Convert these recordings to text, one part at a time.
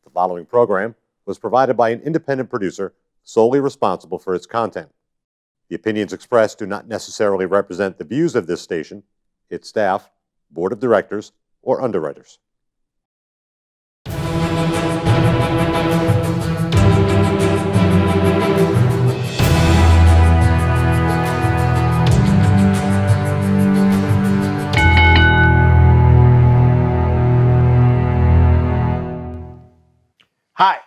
The following program was provided by an independent producer solely responsible for its content. The opinions expressed do not necessarily represent the views of this station, its staff, board of directors, or underwriters. Hi,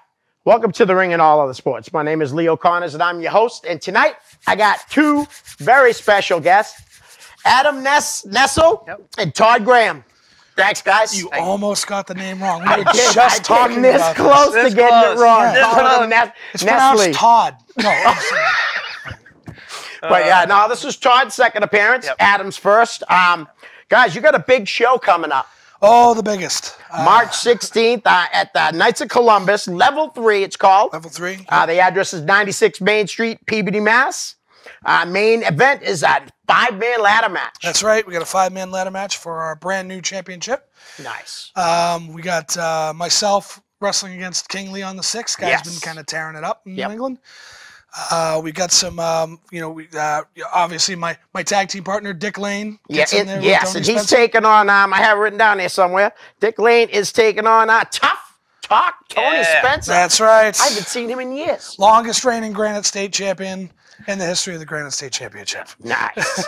welcome to The Ring and All Other Sports. My name is Leo Connors and I'm your host. And tonight I got two very special guests, Adam Nestle and Todd Graham. Thanks, guys. You almost got the name wrong. We I were did. just I talking came this about close this. to getting it wrong. Yeah. It's pronounced Todd. No. But yeah, no, this is Todd's second appearance. Yep. Adam's first. Guys, you got a big show coming up. Oh, the biggest. March 16th at the Knights of Columbus, Level 3 it's called. Level 3. The address is 96 Main Street, Peabody, Mass. Main event is a 5-man ladder match. That's right. We got a 5-man ladder match for our brand new championship. Nice. We got myself wrestling against King Leon the Sixth. Guy's been kind of tearing it up in New England. We got some, obviously my tag team partner, Dick Lane. Yes, and he's taking on, I have it written down there somewhere, Dick Lane is taking on Tough Talk Tony Spencer. That's right. I haven't seen him in years. Longest reigning Granite State champion in the history of the Granite State Championship. Nice.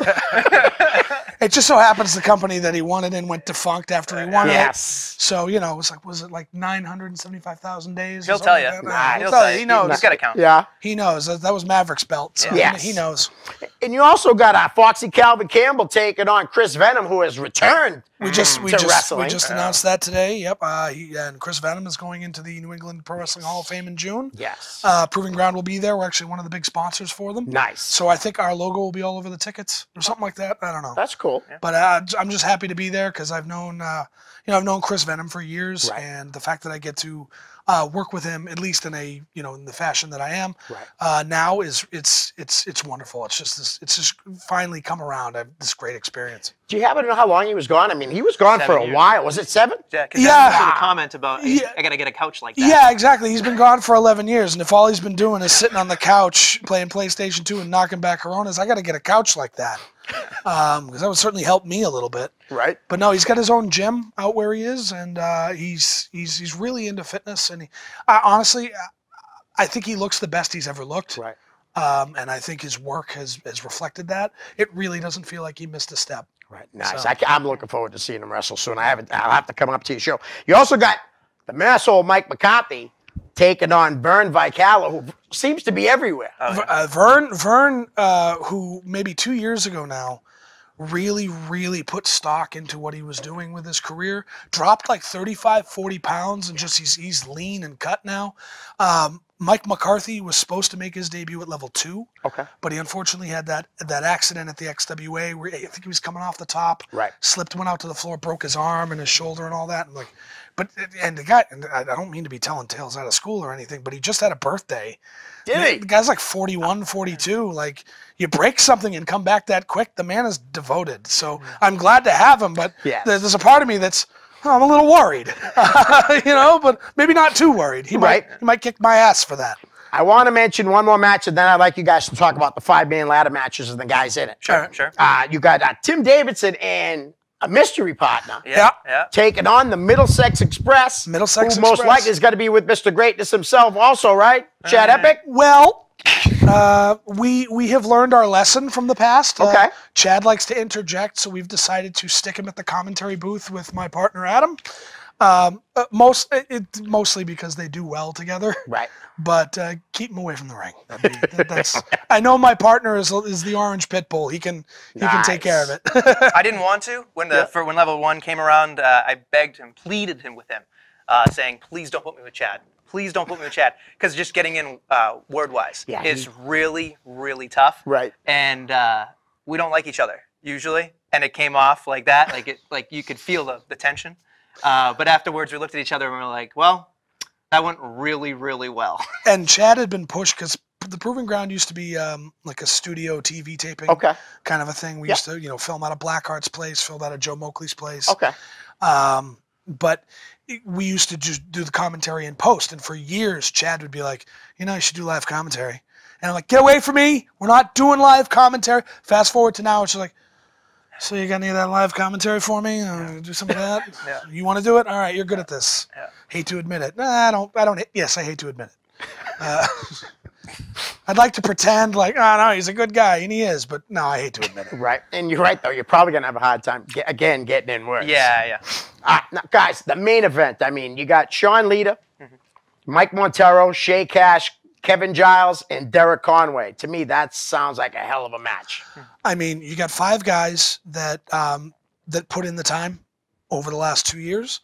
It just so happens the company that he won it in went defunct after he won it. So, it was like 975,000 days? He'll tell you. He'll tell you. He knows. He's got to count. Yeah. He knows. That was Maverick's belt. So he knows. And you also got Foxy Calvin Campbell taking on Chris Venom, who has returned We just wrestling. announced that today. Yep. And Chris Venom is going into the New England Pro Wrestling Hall of Fame in June. Yes. Proving Ground will be there. We're actually one of the big sponsors for them. Nice. So I think our logo will be all over the tickets or something like that. I don't know. That's cool. But I'm just happy to be there because I've known, I've known Chris Venom for years, and the fact that I get to work with him at least in a, in the fashion that I am now it's wonderful. It's just finally come around. I have this great experience. Do you happen to know how long he was gone? I mean, he was gone 7 for a years. while. Was it 7? Yeah, because the comment about, I got to get a couch like that. Yeah, exactly. He's been gone for 11 years, and if all he's been doing is sitting on the couch playing PlayStation 2 and knocking back Coronas, I got to get a couch like that. Because that would certainly help me a little bit. Right. But no, he's got his own gym out where he is, and he's really into fitness. And honestly, I think he looks the best he's ever looked. Right. And I think his work has reflected that. It really doesn't feel like he missed a step. Right. Nice. So. I'm looking forward to seeing him wrestle soon. I'll have to come up to your show. You also got the Minnesota Mike McCarthy taking on Vern Vicala, who seems to be everywhere. Vern, who maybe 2 years ago now really put stock into what he was doing with his career, dropped like 35, 40 pounds, and just he's lean and cut now. Mike McCarthy was supposed to make his debut at level 2, but he unfortunately had that accident at the XWA where I think he was coming off the top, slipped, went out to the floor, broke his arm and his shoulder and all that. And the guy, and I don't mean to be telling tales out of school or anything, but he just had a birthday. Did he? The guy's like 41, 42. Like, you break something and come back that quick, the man is devoted. So I'm glad to have him, but there's a part of me that's, I'm a little worried, but maybe not too worried. He might kick my ass for that. I want to mention one more match, and then I'd like you guys to talk about the 5-man ladder matches and the guys in it. Sure. You got Tim Davidson and a mystery partner taking on the Middlesex Express. Who most likely is going to be with Mr. Greatness himself also, right? Chad Epic? Well, we have learned our lesson from the past. Chad likes to interject, so we've decided to stick him at the commentary booth with my partner Adam. Mostly because they do well together. Right. But keep him away from the ring. That's. I know my partner is the orange pit bull. He can take care of it. I didn't want to when when level 1 came around. I begged him, pleaded him with him, saying, "Please don't put me with Chad. Please don't put me with Chad," because just getting in word-wise is really tough. Right. And we don't like each other usually, and it came off like that. Like you could feel the tension. But afterwards, we looked at each other and we were like, well, that went really well. And Chad had been pushed because the Proving Ground used to be like a studio TV taping kind of a thing. We used to, film out of Blackheart's place, filmed out of Joe Moakley's place. But we used to just do the commentary in post, and for years Chad would be like, you should do live commentary, and I'm like, get away from me, we're not doing live commentary. Fast forward to now, it's just like, so you got any of that live commentary for me? Do some of that? Yeah. You want to do it? All right, you're good at this. Yeah. Hate to admit it. Nah, I don't. Yes, I hate to admit it. I'd like to pretend like, oh no, he's a good guy, and he is, but no, I hate to admit it. Right, and you're right though. You're probably gonna have a hard time getting in words. Yeah. Now, guys, the main event. I mean, you got Sean Leder, Mike Montero, Shea Cash, Kevin Giles, and Derek Conway. To me, that sounds like a hell of a match. I mean, you got 5 guys that that put in the time over the last 2 years.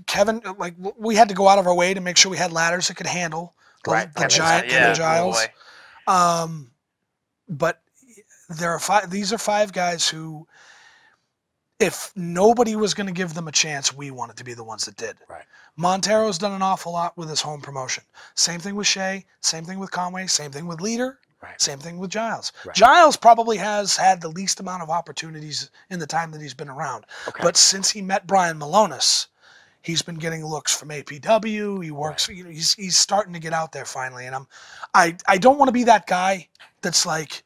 Kevin, like, we had to go out of our way to make sure we had ladders that could handle the giant Kevin Giles. But there are 5. These are 5 guys who, if nobody was going to give them a chance, we wanted to be the ones that did. Right. Montero's done an awful lot with his home promotion. Same thing with Shea. Same thing with Conway. Same thing with Leder. Right. Same thing with Giles. Right. Giles probably has had the least amount of opportunities in the time that he's been around. Okay. But since he met Brian Malonis, he's been getting looks from APW. He works. Right. He's starting to get out there finally. And I don't want to be that guy that's like,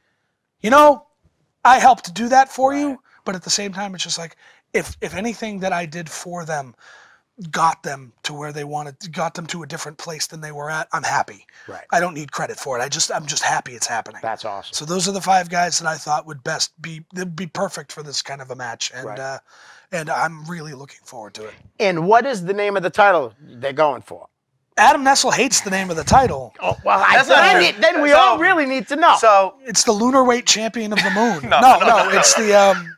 I helped do that for you. But at the same time, it's just like, if anything that I did for them got them to where they wanted, got them to a different place than they were at, I'm happy. Right. I don't need credit for it. I'm just happy it's happening. That's awesome. So those are the 5 guys that I thought would they'd be perfect for this kind of a match. And and I'm really looking forward to it. And what is the name of the title they're going for? Adam Nestle hates the name of the title. Oh, well, then we So- all really need to know. So It's the Lunar Weight Champion of the Moon. No. It's the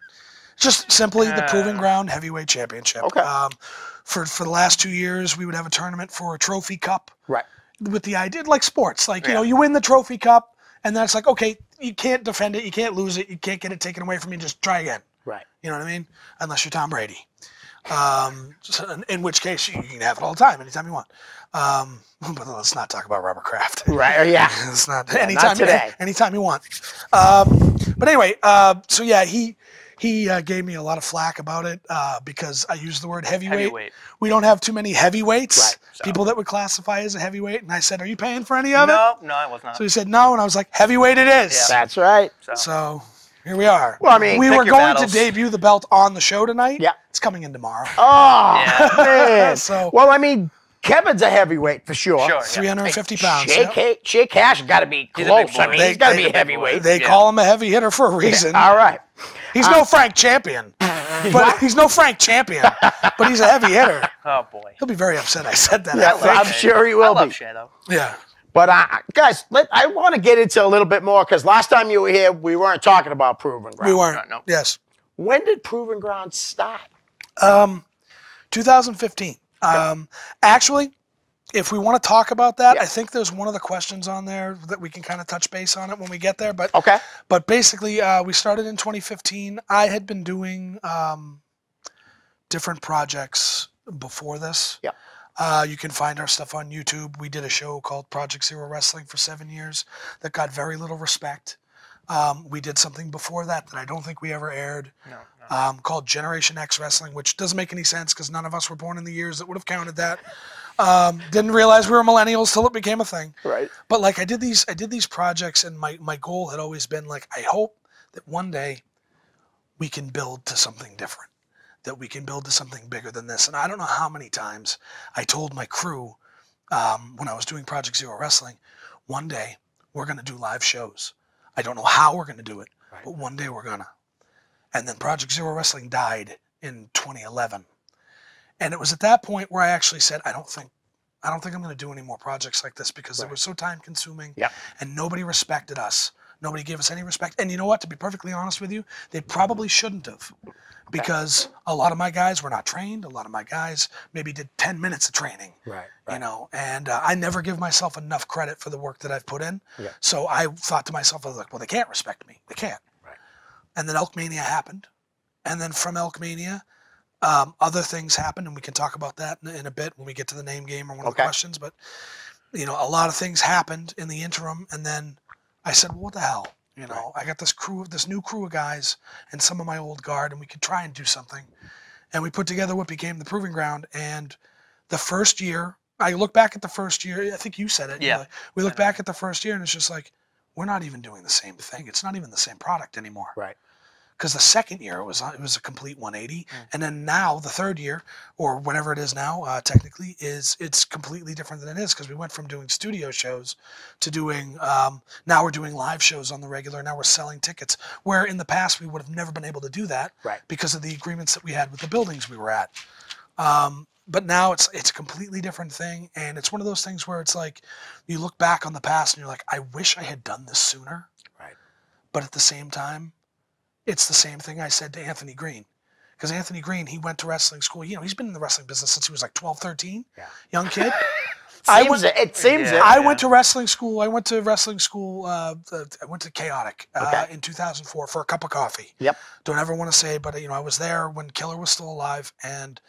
just simply the Proving Ground Heavyweight Championship. Okay. For the last 2 years, we would have a tournament for a trophy cup. Right. With the idea, like sports, like, you win the trophy cup, and then it's like, okay, you can't defend it, you can't lose it, you can't get it taken away from you, just try again. Right. You know what I mean? Unless you're Tom Brady. In which case, you can have it all the time, anytime you want. But let's not talk about Robert Kraft. Right. Yeah. It's not Yeah, anytime. not today. Anytime you want. But anyway, so yeah, he gave me a lot of flack about it because I used the word heavyweight. We don't have too many heavyweights. Right. So- People that would classify as a heavyweight. And I said, "Are you paying for any of it?" no, I was not. So he said, "No," and I was like, "Heavyweight it is." Yeah. That's right. So here we are. Well, I mean, we pick were your going battles. to debut the belt on the show tonight. Yeah. It's coming in tomorrow. Oh, Yeah. man. So- well, I mean, Kevin's a heavyweight for sure. Sure. 350 pounds. Shea Cash has got to be He's a big close. boy. I mean, he's got to be a heavyweight. They call him a heavy hitter for a reason. All right. He's no Frank Champion. But he's no Frank Champion. But he's a heavy hitter. Oh boy. He'll be very upset I said that. Yeah, I think. I'm sure he will I love be. Shea, though. Yeah. But guys, I want to get into a little bit more because last time you were here, we weren't talking about Proving Ground. We weren't. No. Yes. When did Proving Ground start? 2015. Actually, if we want to talk about that, I think there's one of the questions on there that we can kind of touch base on it when we get there. But Okay. But basically, we started in 2015. I had been doing different projects before this. Yep. You can find our stuff on YouTube. We did a show called Project Zero Wrestling for 7 years that got very little respect. We did something before that I don't think we ever aired. No. Called Generation X Wrestling, which doesn't make any sense because none of us were born in the years that would have counted that. Didn't realize we were millennials till it became a thing. Right. But like I did these projects, and my goal had always been like, I hope that one day we can build to something different, that we can build to something bigger than this. And I don't know how many times I told my crew when I was doing Project Zero Wrestling, one day we're going to do live shows. I don't know how we're going to do it, but one day we're going to. And then Project Zero Wrestling died in 2011. And it was at that point where I actually said, I don't think I'm going to do any more projects like this because they were so time consuming and nobody respected us. Nobody gave us any respect. And you know what? To be perfectly honest with you, they probably shouldn't have because a lot of my guys were not trained. A lot of my guys maybe did 10 minutes of training, you know, and I never give myself enough credit for the work that I've put in. Yeah. So I thought to myself, I was like, well, they can't respect me. They can't. Right. And then Elkmania happened. And then from Elkmania, other things happened, and we can talk about that in a bit when we get to the name game or one of the questions. But, you know, a lot of things happened in the interim, and then I said, well, what the hell? You know, I got this new crew of guys and some of my old guard, and we could try and do something. and we put together what became the Proving Ground. And the first year, I look back at the first year. I think you said it. Yeah. We look back at the first year, and it's just like, we're not even doing the same thing. It's not even the same product anymore. Right. Because the second year it was a complete 180, and then now the third year, or whatever it is now, technically, it's completely different than it is, because we went from doing studio shows to doing now we're doing live shows on the regular. Now we're selling tickets, where in the past we would have never been able to do that, because of the agreements that we had with the buildings we were at. But now it's a completely different thing, and it's one of those things where it's like you look back on the past and you're like, I wish I had done this sooner. Right. But at the same time, it's the same thing I said to Anthony Green. Because Anthony Green, he went to wrestling school. You know, he's been in the wrestling business since he was like 12, 13. Yeah. Young kid. It seems it. I went to wrestling school. I went to Chaotic in 2004 for a cup of coffee. Yep. Don't ever want to say, but I was there when Killer was still alive, and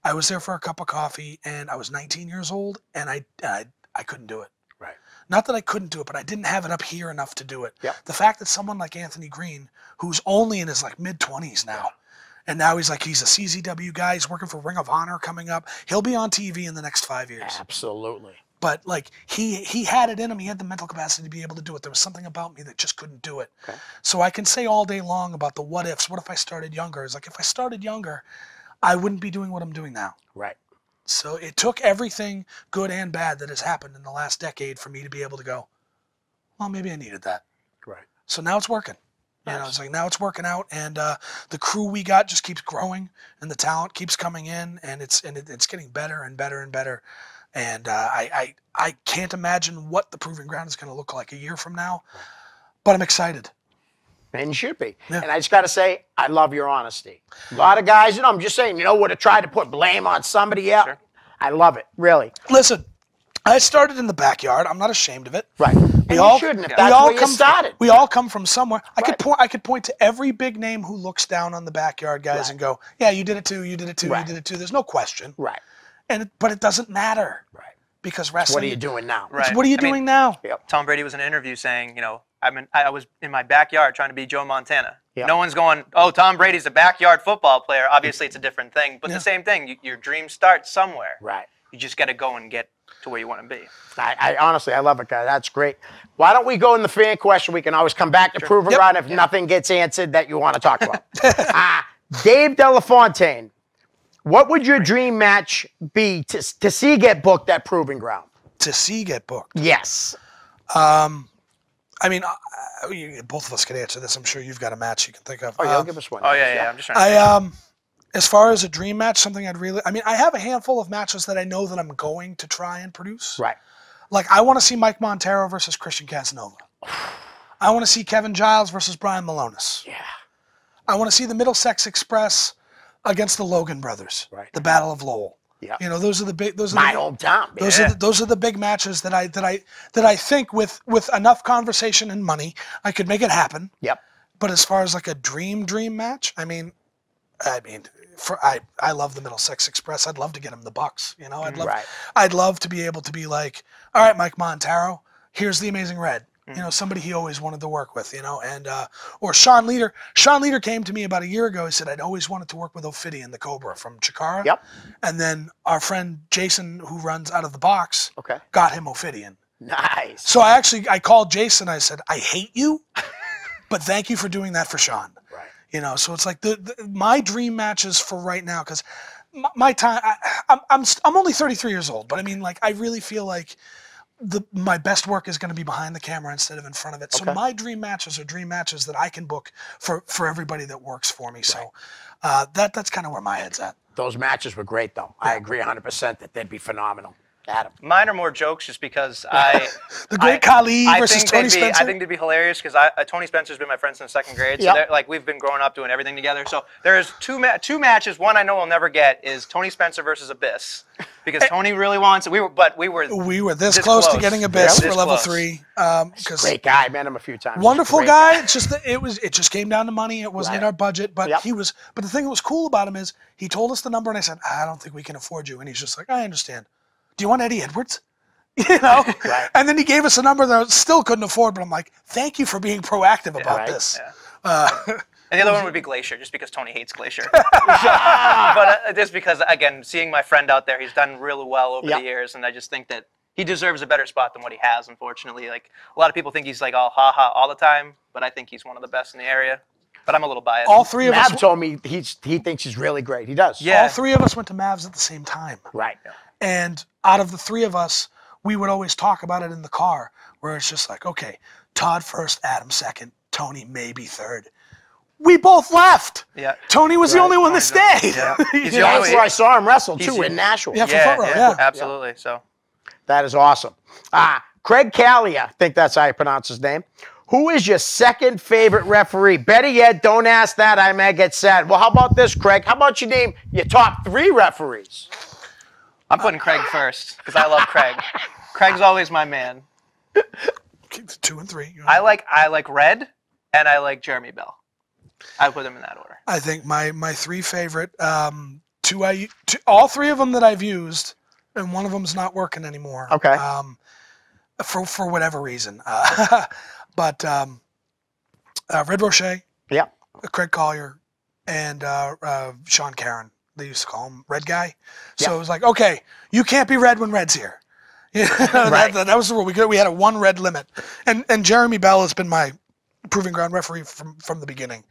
I was there for a cup of coffee, and I was 19 years old, and I couldn't do it. Right. Not that I couldn't do it, but I didn't have it up here enough to do it. Yep. The fact that someone like Anthony Green, who's only in his like mid-20s now, and now he's a CZW guy, he's working for Ring of Honor coming up. He'll be on TV in the next 5 years. Absolutely. But like he had it in him. He had the mental capacity to be able to do it. There was something about me that just couldn't do it. Okay. So I can say all day long about the what ifs. What if I started younger? It's like, if I started younger, I wouldn't be doing what I'm doing now. Right. So it took everything good and bad that has happened in the last decade for me to be able to go, well, maybe I needed that. Right. So now it's working. Nice. You know, it's like now it's working out, and the crew we got just keeps growing, and the talent keeps coming in, and it's getting better and better and better. And I can't imagine what the Proving Ground is going to look like a year from now, but I'm excited. And you should be. Yeah. And I just got to say, I love your honesty. A lot of guys, I'm just saying, would have tried to put blame on somebody else. Sure. I love it, really. Listen, I started in the backyard. I'm not ashamed of it. Right. We all shouldn't. If that's where you started. We all come from somewhere. I could point to every big name who looks down on the backyard guys and go, yeah, you did it too, you did it too, you did it too. There's no question. Right. But it doesn't matter. Right. Because wrestling. What are you doing now? Right. What are you doing now? Yep. Tom Brady was in an interview saying, I was in my backyard trying to be Joe Montana. Yep. No one's going, oh, Tom Brady's a backyard football player. Obviously, it's a different thing. But the same thing. Your dream starts somewhere. Right. You just got to go and get to where you want to be. I honestly, I love it, guy. That's great. Why don't we go in the fan question? We can always come back to Proving Ground if nothing gets answered that you want to talk about. Dave Delafontaine, what would your dream match be to see get booked at Proving Ground? To see get booked? Yes. I mean, both of us could answer this. I'm sure you've got a match you can think of. Oh, yeah, give us one. Oh, yeah. I'm just trying to as far as a dream match, something I have a handful of matches that I know that I'm going to try and produce. Right. Like, I want to see Mike Montero versus Christian Casanova. I want to see Kevin Giles versus Brian Malonis. Yeah. I want to see the Middlesex Express against the Logan brothers. Right. The Battle of Lowell. Yeah. Those are the big. My hometown. Those are the big matches that I think with enough conversation and money I could make it happen. Yep. But as far as like a dream match, I love the Middlesex Express. I'd love to get him the Bucks. I'd love to be able to be like, all right, Mike Montero, here's the Amazing Red. Somebody he always wanted to work with, and or Sean Leader. Sean Leader came to me about a year ago. He said, I'd always wanted to work with Ophidian, the Cobra from Chikara. Yep. And then our friend Jason, who runs Out of the Box, got him Ophidian. Nice. So I called Jason. I said, I hate you, but thank you for doing that for Sean. Right. So it's like my dream matches for right now, because my time, I'm only 33 years old, but I mean, like, I really feel like my best work is going to be behind the camera instead of in front of it. So my dream matches are dream matches that I can book for everybody that works for me. Right. So that's kind of where my head's at. Those matches were great, though. Yeah. I agree 100% that they'd be phenomenal. Adam. Mine are more jokes just because the great Khali versus Tony Spencer. I think they'd be hilarious because Tony Spencer's been my friend since second grade. So we've been growing up doing everything together. So there's two matches. One I know I'll never get is Tony Spencer versus Abyss, because Tony really wants it. We were this close to getting Abyss for level 3. Great guy. Met him a few times. Wonderful guy. It's just it just came down to money. It wasn't in our budget, but But the thing that was cool about him is he told us the number, and I said, I don't think we can afford you. And he's just like, I understand. Do you want Eddie Edwards? Right. And then he gave us a number that I still couldn't afford, but I'm like, thank you for being proactive about this. Yeah. And the other one would be Glacier, just because Tony hates Glacier. But just because, again, seeing my friend out there, he's done really well over the years, and I just think that he deserves a better spot than what he has, unfortunately. Like, a lot of people think he's like all ha-ha all the time, but I think he's one of the best in the area. But I'm a little biased. All three of us told me he thinks he's really great. He does. Yeah. All three of us went to Mavs at the same time. Right. And out of the three of us, we would always talk about it in the car, where it's just like, okay, Todd first, Adam second, Tony maybe third. We both left. Yeah. Tony was the only one that stayed. Yeah. That's where I saw him wrestle too in Nashville. Yeah, for front row. Yeah. Absolutely. So that is awesome. Craig Callia, I think that's how you pronounce his name. Who is your second favorite referee? Better yet, don't ask that. I may get sad. Well, how about this, Craig? How about you name your top 3 referees? I'm putting Craig first because I love Craig. Craig's always my man. 2 and 3. I like Red and I like Jeremy Bell. I put them in that order. I think my 3 favorite, all 3 of them that I've used, and one of them's not working anymore. Okay. For whatever reason. But Red Rocher, Craig Collier, and Sean Caron. They used to call him Red Guy. So it was like, okay, you can't be red when Red's here. Right. that was the rule. We had a 1 red limit. And Jeremy Bell has been my proving ground referee from the beginning.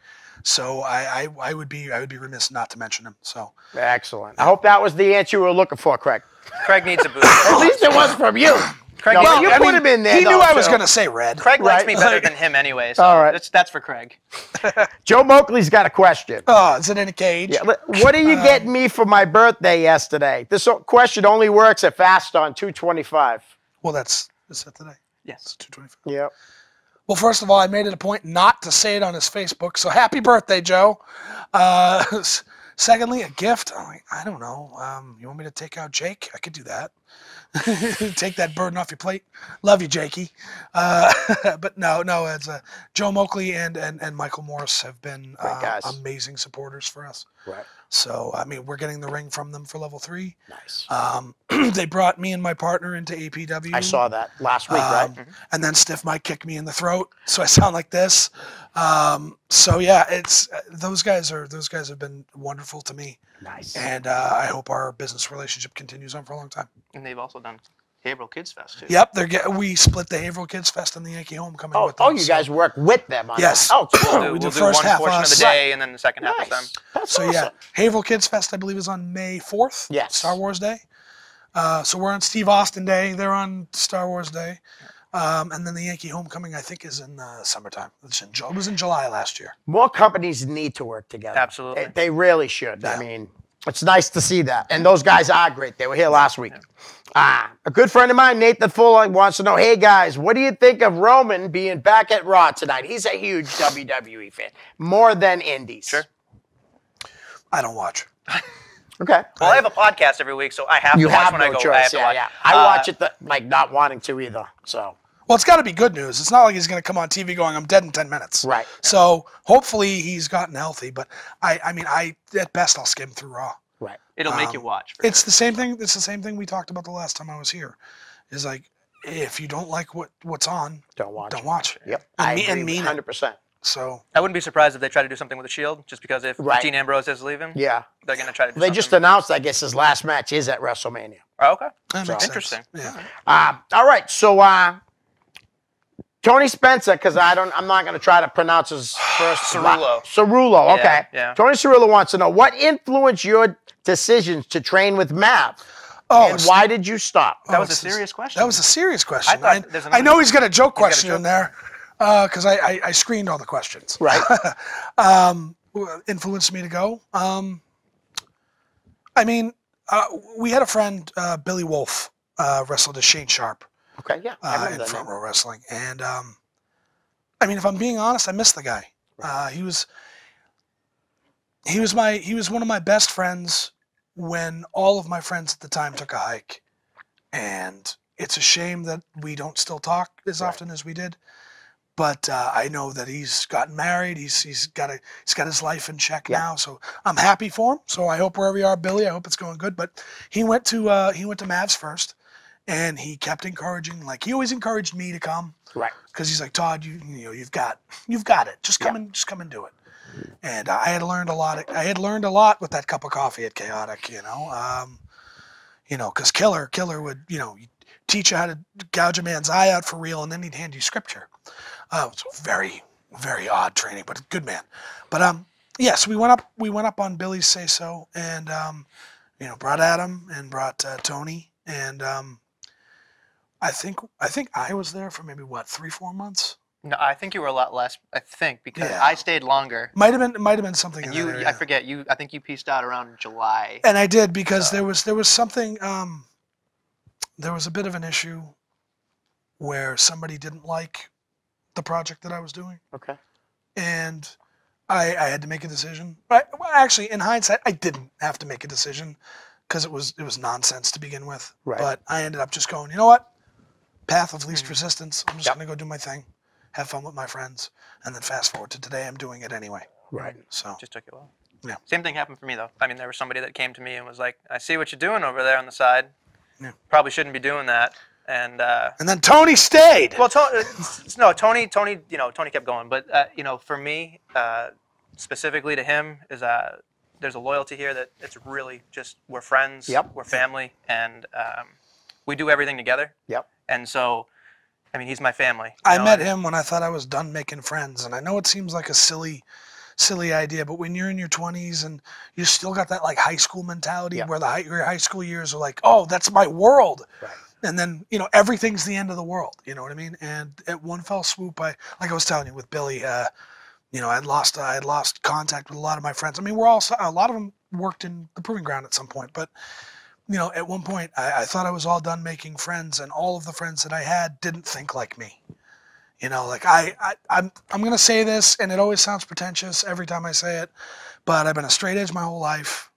So I would be remiss not to mention him. So excellent. I hope that was the answer you were looking for, Craig. Craig needs a boost. At least it was from you. Craig, you put him in there. He knew I was going to say Red. Craig likes me better than him anyway, so all right. that's for Craig. Joe Moakley's got a question. Oh, is it in a cage? Yeah, what are you getting me for my birthday yesterday? This question only works at Fast on 225. Well, that's that today. Yes. 225. Yep. Well, first of all, I made it a point not to say it on his Facebook, so happy birthday, Joe. Secondly, a gift. I don't know. You want me to take out Jake? I could do that. Take that burden off your plate. Love you, Jakey. But no, it's Joe Moakley and Michael Morris have been amazing supporters for us. Right. So, I mean, we're getting the ring from them for level 3. Nice. They brought me and my partner into APW. I saw that last week, right? And then Stiff Mike kicked me in the throat, so I sound like this. So yeah, it's those guys have been wonderful to me. Nice. And I hope our business relationship continues on for a long time. And they've also done Haverhill Kids Fest too. Yep, we split the Haverhill Kids Fest and the Yankee Homecoming with them. Oh, you guys work with them on yes. that. Oh, cool. We'll do first one half portion us. of the day and then the second half Nice. of them. That's So awesome. yeah, Haverhill Kids Fest I believe is on May 4th. Yes. Star Wars Day. So we're on Steve Austin Day. They're on Star Wars Day. And then the Yankee Homecoming, I think, is in summertime. It was in July last year. More companies need to work together. Absolutely. They really should. Yeah. I mean, it's nice to see that. And those guys are great. They were here last week. A good friend of mine, Nathan Fuller, wants to know, hey, guys, what do you think of Roman being back at Raw tonight? He's a huge WWE fan, more than Indies. Sure. I don't watch. Okay. Well, I have a podcast every week, so I have to watch when I go. I have to watch. Yeah. I watch it not wanting to either. So. Well, it's got to be good news. It's not like he's going to come on TV going, I'm dead in 10 minutes. Right. So hopefully he's gotten healthy. But I mean, at best, I'll skim through Raw. Right. It'll make you watch. It's the same thing. It's the same thing we talked about the last time I was here. Is like, if you don't like what's on, don't watch it. Yep. I And agree mean 100%. So I wouldn't be surprised if they try to do something with the Shield, just because if Dean Ambrose is leaving, yeah, they're going to try to do They something. just announced, I guess, his last match is at WrestleMania. Oh, okay. that makes Interesting. sense. Yeah. All right, so Tony Spencer, because I'm not going to try to pronounce his first. Cerullo. Cerullo, okay. Yeah. Tony Cerullo wants to know, what influenced your decisions to train with Mav? Oh, and why did you stop? That was a serious question. That was a serious question. I thought there's I know he's got a joke question joke. in there because I screened all the questions. Right. Influenced me to go. I mean, we had a friend, Billy Wolf, wrestled as Shane Sharp. Okay, yeah. In front row wrestling. And I mean, if I'm being honest, I miss the guy. He was one of my best friends when all of my friends at the time took a hike. And it's a shame that we don't still talk as often as we did. But I know that he's gotten married. He's got his life in check now. So I'm happy for him. So I hope wherever you are, Billy, I hope it's going good. But he went to Mavs first. And he kept encouraging, like he always encouraged me to come, right? Because he's like, Todd, you've got it. Just come and do it. And I had learned a lot. I had learned a lot with that cup of coffee at Chaotic, because Killer would, teach you how to gouge a man's eye out for real, and then he'd hand you scripture. It was very, very odd training, but a good man. But so we went up on Billy's Say So, and brought Adam and brought Tony, and I think I was there for maybe 3-4 months. No, I think you were a lot less. I think because I stayed longer. Might have been something. And in that area. I forget. I think you pieced out around July. And I did because there was something. There was a bit of an issue where somebody didn't like the project that I was doing. Okay. And I had to make a decision. But actually, in hindsight, I didn't have to make a decision because it was nonsense to begin with. Right. But I ended up just going, you know what? Path of least resistance. I'm just going to go do my thing, have fun with my friends, and then fast forward to today, I'm doing it anyway. Right. So just took it well. Yeah. Same thing happened for me though. I mean, there was somebody that came to me and was like, "I see what you're doing over there on the side. Yeah. Probably shouldn't be doing that." And then Tony stayed. Well, Tony, Tony kept going. But for me, specifically to him, is there's a loyalty here that it's really just we're friends, we're family, and we do everything together. Yep. And so, I mean, he's my family. I met him when I thought I was done making friends, and I know it seems like a silly idea, but when you're in your 20s and you still got that like high school mentality where your high school years are like, oh, that's my world. Right. And then, everything's the end of the world. You know what I mean? And at one fell swoop, like I was telling you with Billy, I had lost contact with a lot of my friends. I mean, a lot of them worked in the proving ground at some point, but at one point I thought I was all done making friends, and all of the friends that I had didn't think like me. I'm going to say this, and it always sounds pretentious every time I say it, but I've been a straight edge my whole life,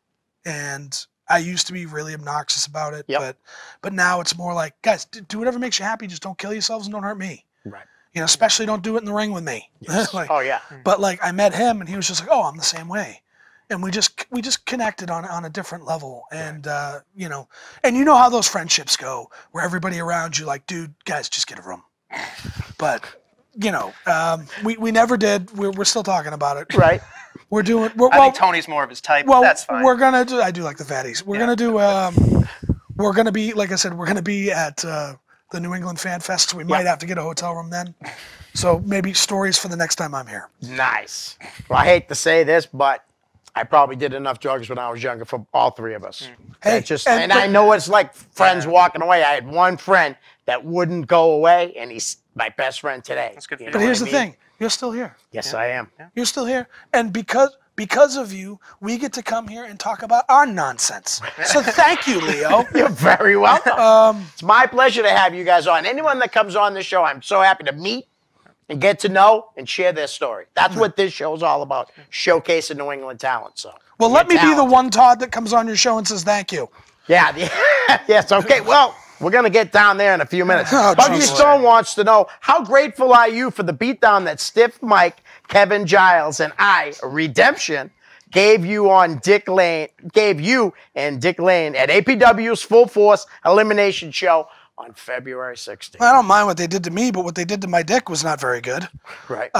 and I used to be really obnoxious about it, but now it's more like, guys, do whatever makes you happy. Just don't kill yourselves and don't hurt me. Right. Especially don't do it in the ring with me. Yes. Oh yeah. But I met him, and he was just like, oh, I'm the same way. And we just connected on a different level, and and you know how those friendships go, where everybody around you like, dude, guys, just get a room. But we never did. We're still talking about it. Right. We're doing. I think Tony's more of his type. Well, but that's fine. We're gonna do. I do like the fatties. We're gonna do. We're gonna be, like I said, we're gonna be at the New England Fan Fest. So we might have to get a hotel room then. So maybe stories for the next time I'm here. Nice. Well, I hate to say this, but I probably did enough drugs when I was younger for all three of us. Hey, and I know it's like friends walking away. I had one friend that wouldn't go away, and he's my best friend today. That's good for you. But here's the thing: you're still here. Yes, I am. Yeah. You're still here, and because of you, we get to come here and talk about our nonsense. So thank you, Leo. You're very welcome. It's my pleasure to have you guys on. Anyone that comes on this show, I'm so happy to meet and get to know and share their story. That's what this show's all about, showcasing New England talent. So, well, let me be the one, Todd, that comes on your show and says thank you. Yeah. Yes. Okay. Well, we're going to get down there in a few minutes. Buggy Stone wants to know, how grateful are you for the beatdown that Stiff Mike, Kevin Giles, and Redemption, gave you and Dick Lane at APW's Full Force Elimination Show on February 16th. I don't mind what they did to me, but what they did to my dick was not very good. Right.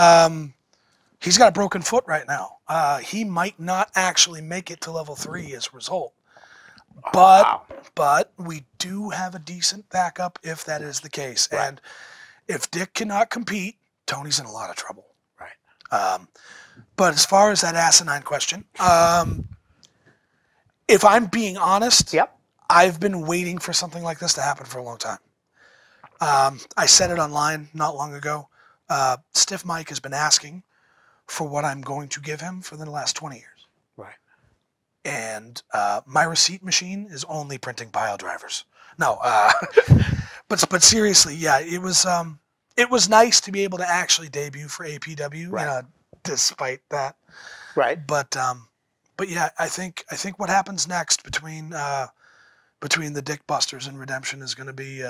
He's got a broken foot right now. He might not actually make it to level 3 as a result. But we do have a decent backup if that is the case. Right. And if Dick cannot compete, Tony's in a lot of trouble. Right. But as far as that asinine question, if I'm being honest, I've been waiting for something like this to happen for a long time. I said it online not long ago. Stiff Mike has been asking for what I'm going to give him for the last 20 years. Right. And my receipt machine is only printing pile drivers. No, but seriously, yeah, it was nice to be able to actually debut for APW, right. Despite that. Right. But yeah, I think what happens next between the Dick Busters and Redemption is gonna be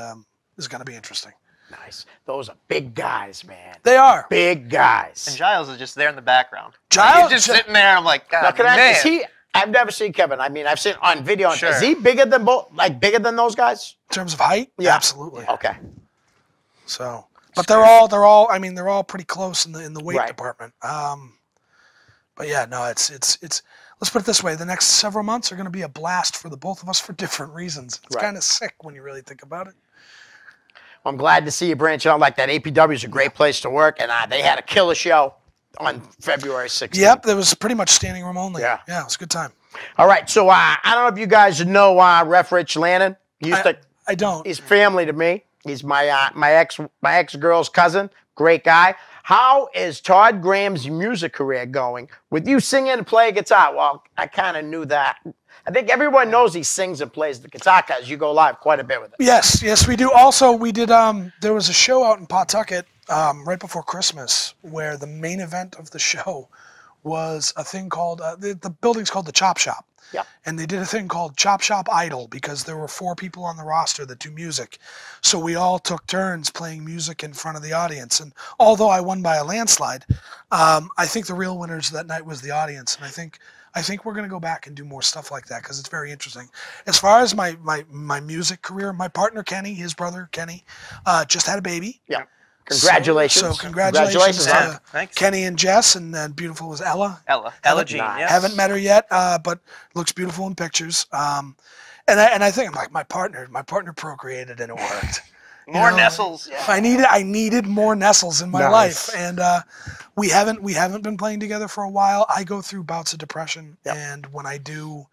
interesting. Nice. Those are big guys, man. They are big guys. And Giles is just there in the background. Giles He's just sitting there, and I'm like, God, man. I've never seen Kevin. I mean, I've seen on video. Sure. Is he bigger than bigger than those guys? In terms of height? Yeah. Absolutely. Okay. So, but they're all pretty close in the weight department. But yeah, no, it's. Let's put it this way: the next several months are going to be a blast for the both of us for different reasons. It's kind of sick when you really think about it. I'm glad to see you branching out like that. APW is a great place to work, and they had a killer show on February 16th. Yep, there was pretty much standing room only. Yeah, it was a good time. All right, so I don't know if you guys know Ref Rich Lannon. I don't. He's family to me. He's my ex girl's cousin. Great guy. How is Todd Graham's music career going? With you singing and playing guitar, well, I kind of knew that. I think everyone knows he sings and plays the guitar because you go live quite a bit with it. Yes, we do. Also, we did. There was a show out in Pawtucket right before Christmas where the main event of the show was a thing called the building's called the Chop Shop. Yeah. And they did a thing called Chop Shop Idol because there were 4 people on the roster that do music. So we all took turns playing music in front of the audience. And although I won by a landslide, I think the real winners that night was the audience. And I think we're going to go back and do more stuff like that because it's very interesting. As far as my music career, my partner Kenny, his brother Kenny, just had a baby. Yeah. Congratulations. So congratulations to Thanks. Kenny and Jess, and then beautiful was Ella. Ella Jean, yes. Haven't met her yet, but looks beautiful in pictures. And I think like my partner procreated and it worked. More Nestles. Yeah. I needed more Nestles in my life, and we haven't been playing together for a while. I go through bouts of depression, and when I do,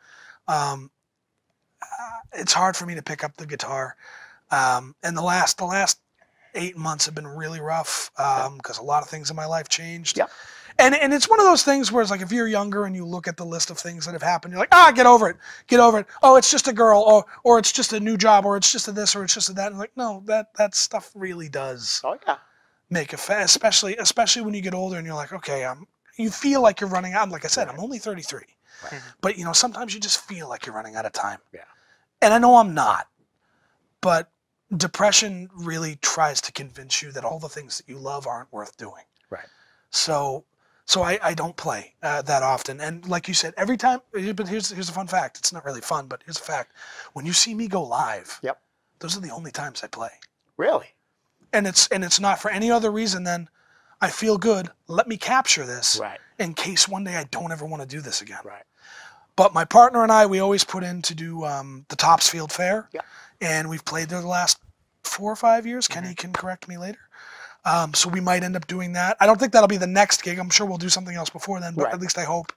it's hard for me to pick up the guitar. And the last 8 months have been really rough because a lot of things in my life changed. Yeah. And it's one of those things where it's like if you're younger and you look at the list of things that have happened, you're like, get over it. Oh, it's just a girl, or it's just a new job, or it's just a this, or it's just a that. And like, no, that stuff really does make especially when you get older and you're like, okay, you feel like you're running out. Like I said, I'm only 33. Right. But sometimes you just feel like you're running out of time. Yeah. And I know I'm not, but depression really tries to convince you that all the things that you love aren't worth doing. Right. So I don't play that often. And like you said, every time, but here's a fun fact. It's not really fun, but here's a fact. When you see me go live, those are the only times I play. Really? And it's not for any other reason than I feel good. Let me capture this in case one day I don't ever want to do this again. Right. But my partner and I, we always put in to do the Topsfield Fair. Yeah. And we've played there the last 4 or 5 years. Kenny can correct me later. So we might end up doing that. I don't think that'll be the next gig. I'm sure we'll do something else before then, but at least I hope.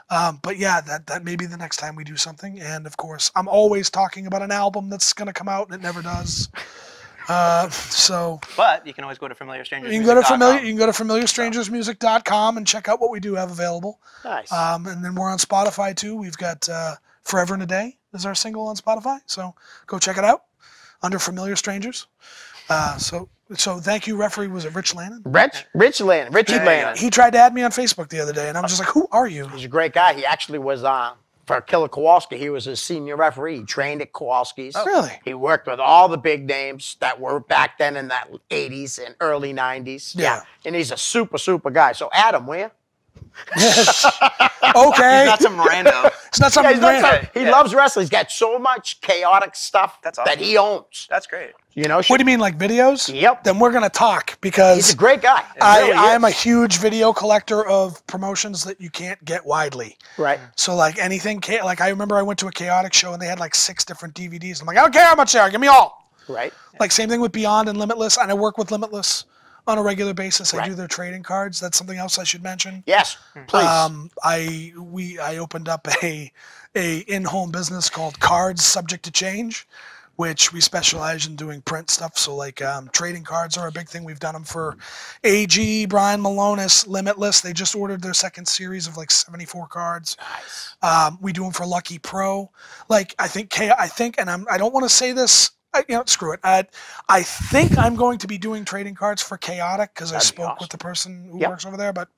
But yeah, that may be the next time we do something. And of course, I'm always talking about an album that's going to come out and it never does. But you can always go to familiarstrangersmusic.com. You can go to familiarstrangersmusic.com and check out what we do have available. Nice. And then we're on Spotify too. We've got Forever and a Day is our single on Spotify. So go check it out under Familiar Strangers. So thank you, referee. Was it Rich Lannon? Richie Lannon. He tried to add me on Facebook the other day, and I was just like, who are you? He's a great guy. He actually was, for Killer Kowalski, he was a senior referee. He trained at Kowalski's. Oh, really? He worked with all the big names that were back then in that 80s and early 90s. Yeah. And he's a super, super guy. So, Adam, where? Okay. He's not some rando. It's not something random. He loves wrestling. He's got so much chaotic stuff that he owns. That's great. What do you mean, like videos? Yep. Then we're going to talk because he's a great guy. I am a huge video collector of promotions that you can't get widely. Right. So like anything, like I remember I went to a Chaotic show and they had like 6 different DVDs. I'm like, I don't care how much they are. Give me all. Right. Like same thing with Beyond and Limitless. And I work with Limitless on a regular basis. I do their trading cards. That's something else I should mention. Yes, please. I opened up a in-home business called Cards Subject to Change, which we specialize in doing print stuff. So like trading cards are a big thing. We've done them for AG, Brian Malonis, Limitless. They just ordered their second series of like 74 cards. Nice. We do them for Lucky Pro. Like I think, and I don't want to say this. Screw it. I think I'm going to be doing trading cards for Chaotic because I spoke with the person who works over there, but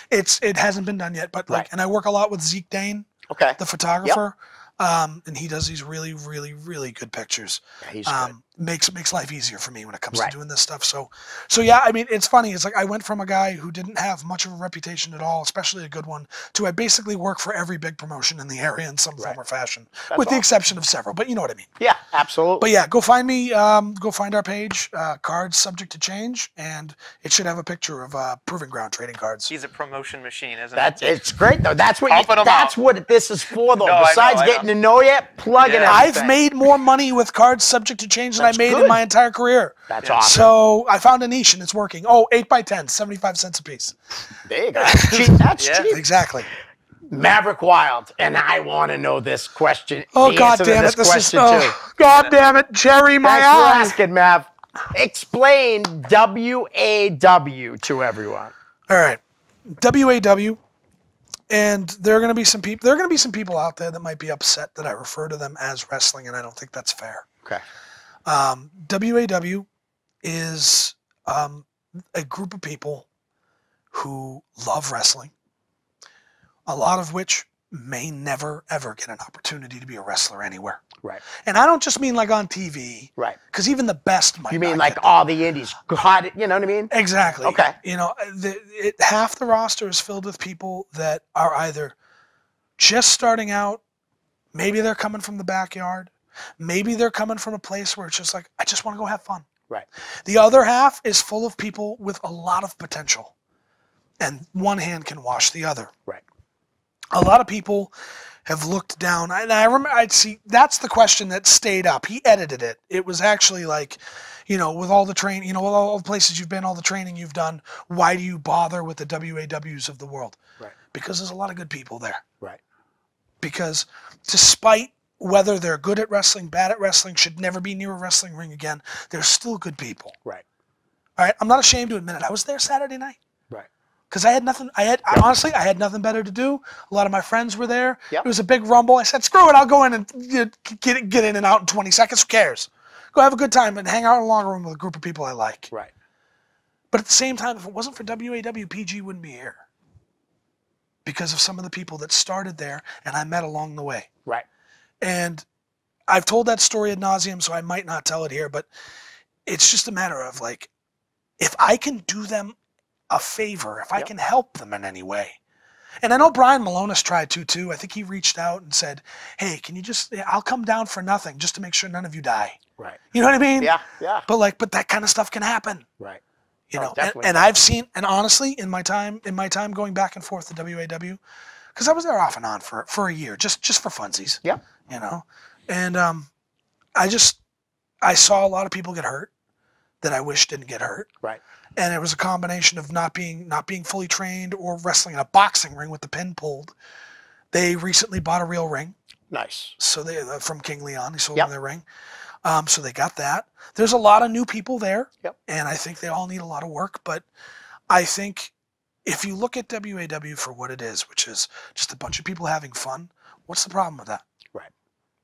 it hasn't been done yet. But and I work a lot with Zeke Dane, the photographer. And he does these really, really, really good pictures. Yeah, he's good. Makes life easier for me when it comes to doing this stuff. So yeah, I mean, it's funny. It's like I went from a guy who didn't have much of a reputation at all, especially a good one, to I basically work for every big promotion in the area in some form or fashion, with the exception of several. But you know what I mean. Yeah, absolutely. But yeah, go find me. Go find our page, Cards Subject to Change, and it should have a picture of Proving Ground trading cards. He's a promotion machine, isn't That's it? it's great though. That's what Pumping 'em that's out. what this is for though. No, I know, Besides I getting know. to know you, plug in. I've made more money with Cards Subject to Change than I made good. in my entire career. That's awesome. So I found a niche and it's working. Oh, 8x10, 75 cents a piece. There you go. Cheap. That's Yeah. cheap. Exactly. Maverick Wild, and I want to know this question. Oh, the God answer to damn it. this question too. Oh, God damn it. Jerry, my Thanks for eye. asking, Mav. Explain WAW to everyone. All right. WAW. And there are going to be some people. There are going to be some people out there that might be upset that I refer to them as wrestling, and I don't think that's fair. Okay. WAW is a group of people who love wrestling, a lot of which may never, ever get an opportunity to be a wrestler anywhere. Right. And I don't just mean like on TV. Right. Because even the best might You mean not like get all the indies? God, you know what I mean? Exactly. Okay. You know, half the roster is filled with people that are either just starting out, maybe they're coming from the backyard, maybe they're coming from a place where it's just like, I just want to go have fun. Right. The other half is full of people with a lot of potential, and one hand can wash the other. Right. A lot of people have looked down, and I remember, I'd see, that's the question that stayed up. He edited it. It was actually like, you know, with all the training, you know, with all the places you've been, all the training you've done, why do you bother with the WAWs of the world? Right. Because there's a lot of good people there. Right. Because despite whether they're good at wrestling, bad at wrestling, should never be near a wrestling ring again, they're still good people. Right. All right. I'm not ashamed to admit it. I was there Saturday night. Right. Because I had nothing, honestly, I had nothing better to do. A lot of my friends were there. Yep. It was a big rumble. I said, screw it, I'll go in and get in and out in 20 seconds. Who cares? Go have a good time and hang out in a locker room with a group of people I like. Right. But at the same time, if it wasn't for WAW, PG wouldn't be here. Because of some of the people that started there and I met along the way. Right. And I've told that story ad nauseum, so I might not tell it here, but it's just a matter of like, if I can do them a favor, if I can help them in any way. And I know Brian Malonis tried to too. I think he reached out and said, hey, can you just, I'll come down for nothing just to make sure none of you die. Right. You know what I mean? Yeah. Yeah. But that kind of stuff can happen. Right. You know, definitely. and I've seen, and honestly, in my time going back and forth to WAW, because I was there off and on for a year, just for funsies. Yeah. You know, and I saw a lot of people get hurt that I wish didn't get hurt. Right. And it was a combination of not being fully trained or wrestling in a boxing ring with the pin pulled. They recently bought a real ring. Nice. So they from King Leon, they sold Yep. them their ring. So they got that. There's a lot of new people there. Yep. And I think they all need a lot of work. But I think if you look at WAW for what it is, which is just a bunch of people having fun, what's the problem with that? Right.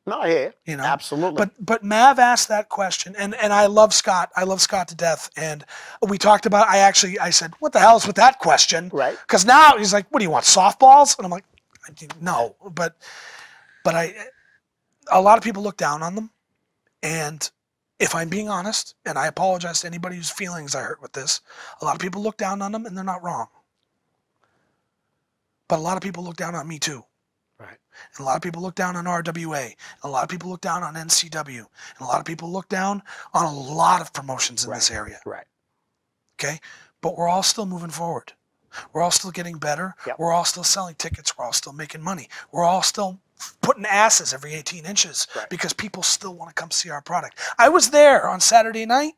No, I hear you. You know? Absolutely. But Mav asked that question, and I love Scott. I love Scott to death. And we talked about, I said, what the hell is with that question? Right. Because now he's like, what do you want, softballs? And I'm like, no. But a lot of people look down on them. And if I'm being honest, and I apologize to anybody whose feelings I hurt with this, a lot of people look down on them, and they're not wrong. But a lot of people look down on me too. Right. And a lot of people look down on RWA. And a lot of people look down on NCW. And a lot of people look down on a lot of promotions in this area. Right. Okay? But we're all still moving forward. We're all still getting better. Yep. We're all still selling tickets. We're all still making money. We're all still putting asses every 18 inches because people still want to come see our product. I was there on Saturday night.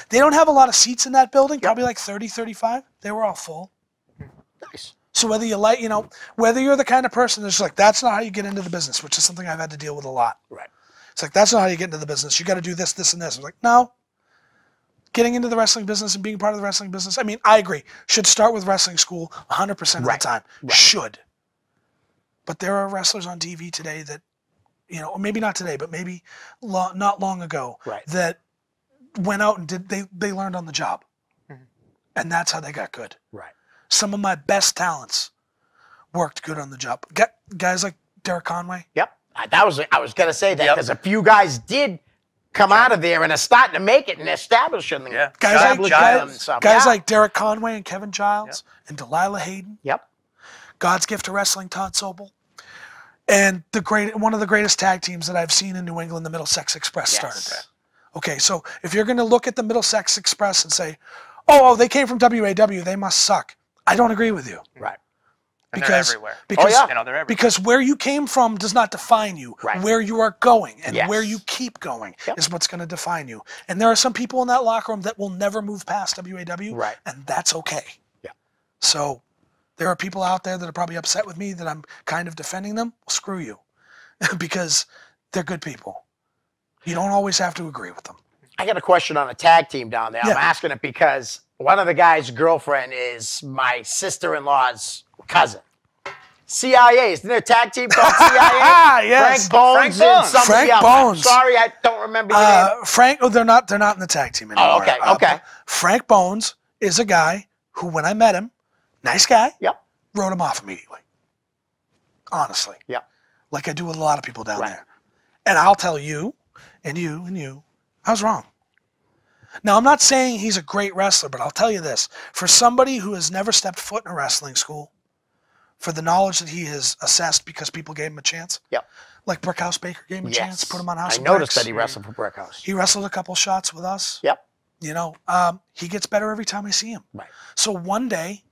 They don't have a lot of seats in that building, probably like 30, 35. They were all full. Nice. So whether you like, whether you're the kind of person that's like, that's not how you get into the business, which is something I've had to deal with a lot. Right. It's like, that's not how you get into the business. You got to do this, this, and this. I was like, no. Getting into the wrestling business and being part of the wrestling business, I mean, I agree. Should start with wrestling school 100% of the time. Right. Should. But there are wrestlers on TV today that, or maybe not today, but maybe not long ago, that went out and they learned on the job. Mm-hmm. And that's how they got good. Right. Some of my best talents worked good on the job. Guys like Derek Conway. Yep. I was going to say that because a few guys did come out of there and are starting to make it and establishing them. Yeah. Guys like Derek Conway and Kevin Giles and Delilah Hayden. Yep. God's Gift to Wrestling, Todd Sobel. And one of the greatest tag teams that I've seen in New England, the Middlesex Express, started there. Okay, so if you're going to look at the Middlesex Express and say, oh, they came from WAW, they must suck. I don't agree with you. Right. And they're everywhere. Because, they're everywhere. Because where you came from does not define you. Right. Where you are going and where you keep going is what's going to define you. And there are some people in that locker room that will never move past WAW, right. and that's okay. Yeah. So there are people out there that are probably upset with me that I'm kind of defending them. Well, screw you. Because they're good people. You don't always have to agree with them. I got a question on a tag team down there. I'm asking it because one of the guys' girlfriend is my sister-in-law's cousin. CIA. Isn't there a tag team called CIA? Yes. Frank Bones and somebody Frank else. Bones. I'm sorry, I don't remember your name. Frank, they're not in the tag team anymore. Oh, okay, okay. Frank Bones is a guy who, when I met him, nice guy, wrote him off immediately. Honestly. Yeah. Like I do with a lot of people down there. And I'll tell you, and you, I was wrong. Now, I'm not saying he's a great wrestler, but I'll tell you this. For somebody who has never stepped foot in a wrestling school, for the knowledge that he has assessed because people gave him a chance, like Brickhouse Baker gave him a chance, put him on House of Bricks. I noticed that he wrestled for Brickhouse. He wrestled a couple shots with us. Yep. You know, he gets better every time I see him. Right. So one day,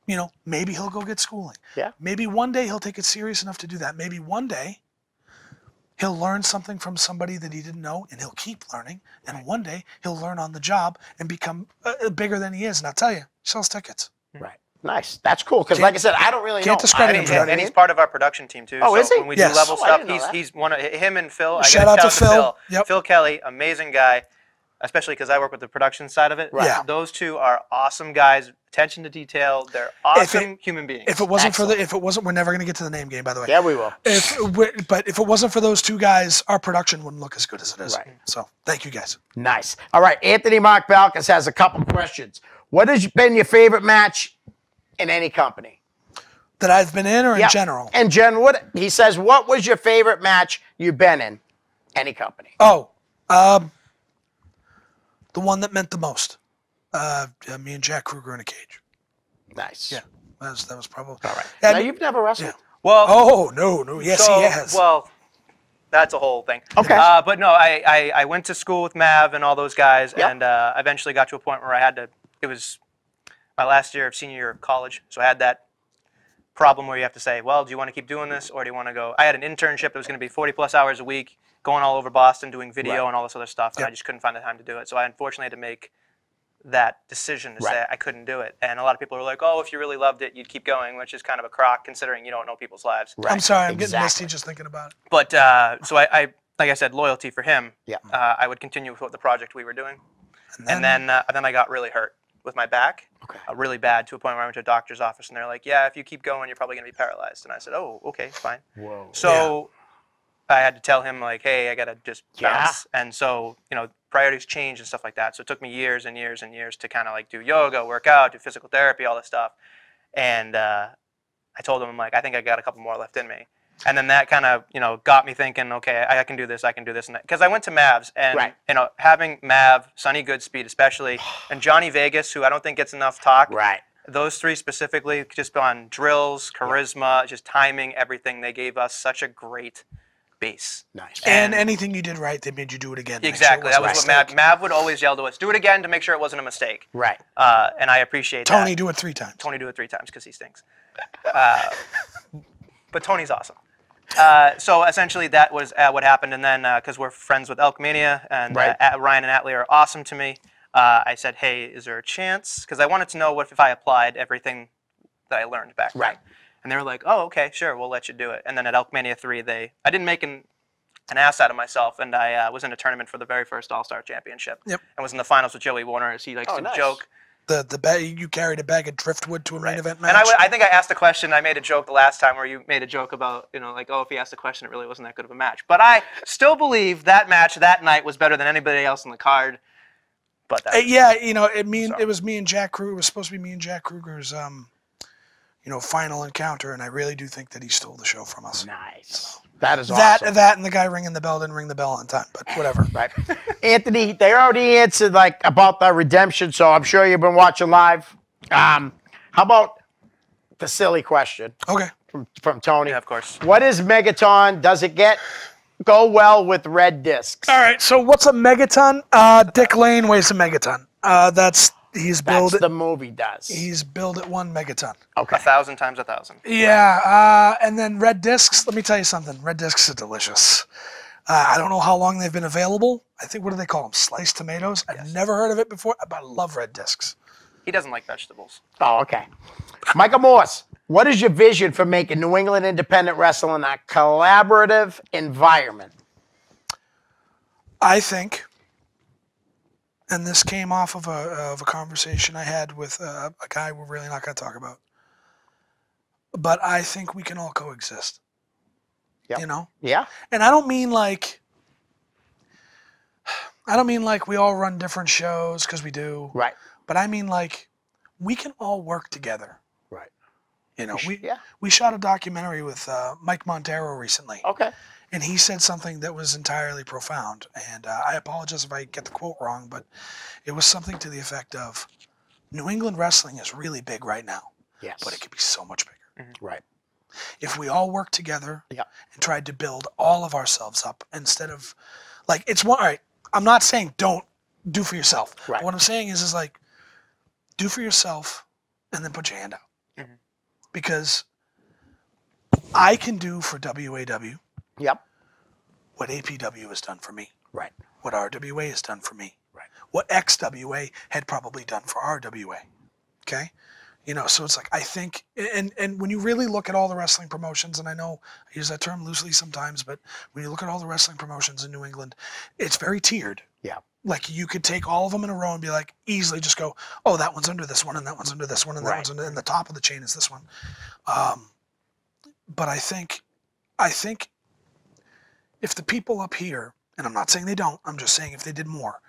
you know, maybe he'll go get schooling. Yeah. Maybe one day he'll take it serious enough to do that. Maybe one day he'll learn something from somebody that he didn't know, and he'll keep learning. And one day he'll learn on the job and become bigger than he is. And I'll tell you, he sells tickets. Right. Nice. That's cool. Because like I said, I don't really know. Can't discredit him for that. And he's part of our production team too. Oh, so is he? When we do level stuff, he's one of him and Phil. Shout out to Phil. Yep. Phil Kelly, amazing guy. Especially because I work with the production side of it. Right. Yeah. Those two are awesome guys. Attention to detail. They're awesome human beings. If it wasn't we're never going to get to the name game, by the way. Yeah, we will. But if it wasn't for those two guys, our production wouldn't look as good as it is. Right. So thank you guys. Nice. All right. Anthony Mark Balkas has a couple questions. What has been your favorite match in any company? That I've been in or in general? In general. He says, what was your favorite match you've been in? Any company. Oh, the one that meant the most. Me and Jack Kruger in a cage. Nice. Yeah, that was probably. All right. Now, you've never wrestled? Yeah. Well. Oh, no. Yes, he has. Well, that's a whole thing. Okay. But no, I went to school with Mav and all those guys, and eventually got to a point where I had to. It was my last year of senior year of college, so I had that problem where you have to say, well, do you want to keep doing this, or do you want to go? I had an internship that was going to be 40+ hours a week, going all over Boston, doing video and all this other stuff, and I just couldn't find the time to do it. So I unfortunately had to make that decision to say I couldn't do it. And a lot of people were like, oh, if you really loved it, you'd keep going, which is kind of a crock considering you don't know people's lives. Right. I'm sorry, I'm getting misty just thinking about it. But so I like I said, loyalty for him. Yeah. I would continue with the project we were doing. And then I got really hurt with my back, really bad, to a point where I went to a doctor's office and they're like, yeah, if you keep going, you're probably going to be paralyzed. And I said, oh, okay, fine. Whoa. So I had to tell him, like, hey, I got to just bounce. And so, you know, priorities change and stuff like that. So it took me years and years and years to kind of like do yoga, work out, do physical therapy, all this stuff. And I told him, I'm like, I think I got a couple more left in me. And then that kind of, you know, got me thinking, okay, I can do this, and that. Because I went to Mavs, and, you know, having Mav, Sonny Goodspeed especially, and Johnny Vegas, who I don't think gets enough talk. Right. Those three specifically, just on drills, charisma, just timing, everything, they gave us such a great base. Nice. And anything you did right, they made you do it again. Exactly. That was what Mav would always yell to us, do it again to make sure it wasn't a mistake. Right. And I appreciate that. Tony, do it 3 times. Tony, do it 3 times because he stinks. But Tony's awesome. So essentially that was what happened, and then because we're friends with Elkmania, and Ryan and Atlee are awesome to me, I said, hey, is there a chance? Because I wanted to know if I applied everything that I learned back then. And they were like, oh, okay, sure, we'll let you do it. And then at Elkmania 3, I didn't make an ass out of myself, and I was in a tournament for the very first All-Star Championship. And was in the finals with Joey Warner, as he likes to joke. You carried a bag of driftwood to a main event match. And I think I asked a question. I made a joke the last time where you made a joke about, you know, like, oh, if he asked a question, it really wasn't that good of a match. But I still believe that match that night was better than anybody else on the card. But yeah, you know, it was me and Jack Kruger. It was supposed to be me and Jack Kruger's, you know, final encounter, and I really do think that he stole the show from us. Nice. That is awesome. That and the guy ringing the bell didn't ring the bell on time, but whatever. Right. Anthony, they already answered like about the redemption, so I'm sure you've been watching live. How about the silly question Okay. from Tony? Yeah, of course. What is Megaton? Does it go well with red discs? All right. So what's a megaton? Dick Lane weighs a megaton. He's billed. That's the movie does. He's billed at 1 megaton. Okay. 1,000 times 1,000. Yeah. And then red discs. Let me tell you something. Red discs are delicious. I don't know how long they've been available. I think, what do they call them? Sliced tomatoes. I've never heard of it before, but I love red discs. He doesn't like vegetables. Oh, okay. Michael Morse, what is your vision for making New England independent wrestling a collaborative environment? I think, and this came off of a conversation I had with a guy we're really not going to talk about, but I think we can all coexist. Yep. You know? Yeah. And I don't mean like we all run different shows, because we do. Right. But I mean like we can all work together. Right. You know, Yeah. we shot a documentary with Mike Montero recently. Okay. And he said something that was entirely profound. And I apologize if I get the quote wrong, but it was something to the effect of, New England wrestling is really big right now. Yes. But it could be so much bigger. Right. If we all work together Yeah. and tried to build all of ourselves up, instead of, like, it's one, all right, I'm not saying don't do for yourself. Right. What I'm saying is like, do for yourself and then put your hand out. Because I can do for WAW Yep. what APW has done for me. Right. What RWA has done for me. Right. What XWA had probably done for RWA. Okay? You know, so it's like, I think, and when you really look at all the wrestling promotions, and I know I use that term loosely sometimes, but when you look at all the wrestling promotions in New England, it's very tiered. Yeah. Like, you could take all of them in a row and be like, easily just go, oh, that one's under this one, and that one's under this one, and that one's under, and the top of the chain is this one. But I think if the people up here, and I'm not saying they don't, I'm just saying if they did more,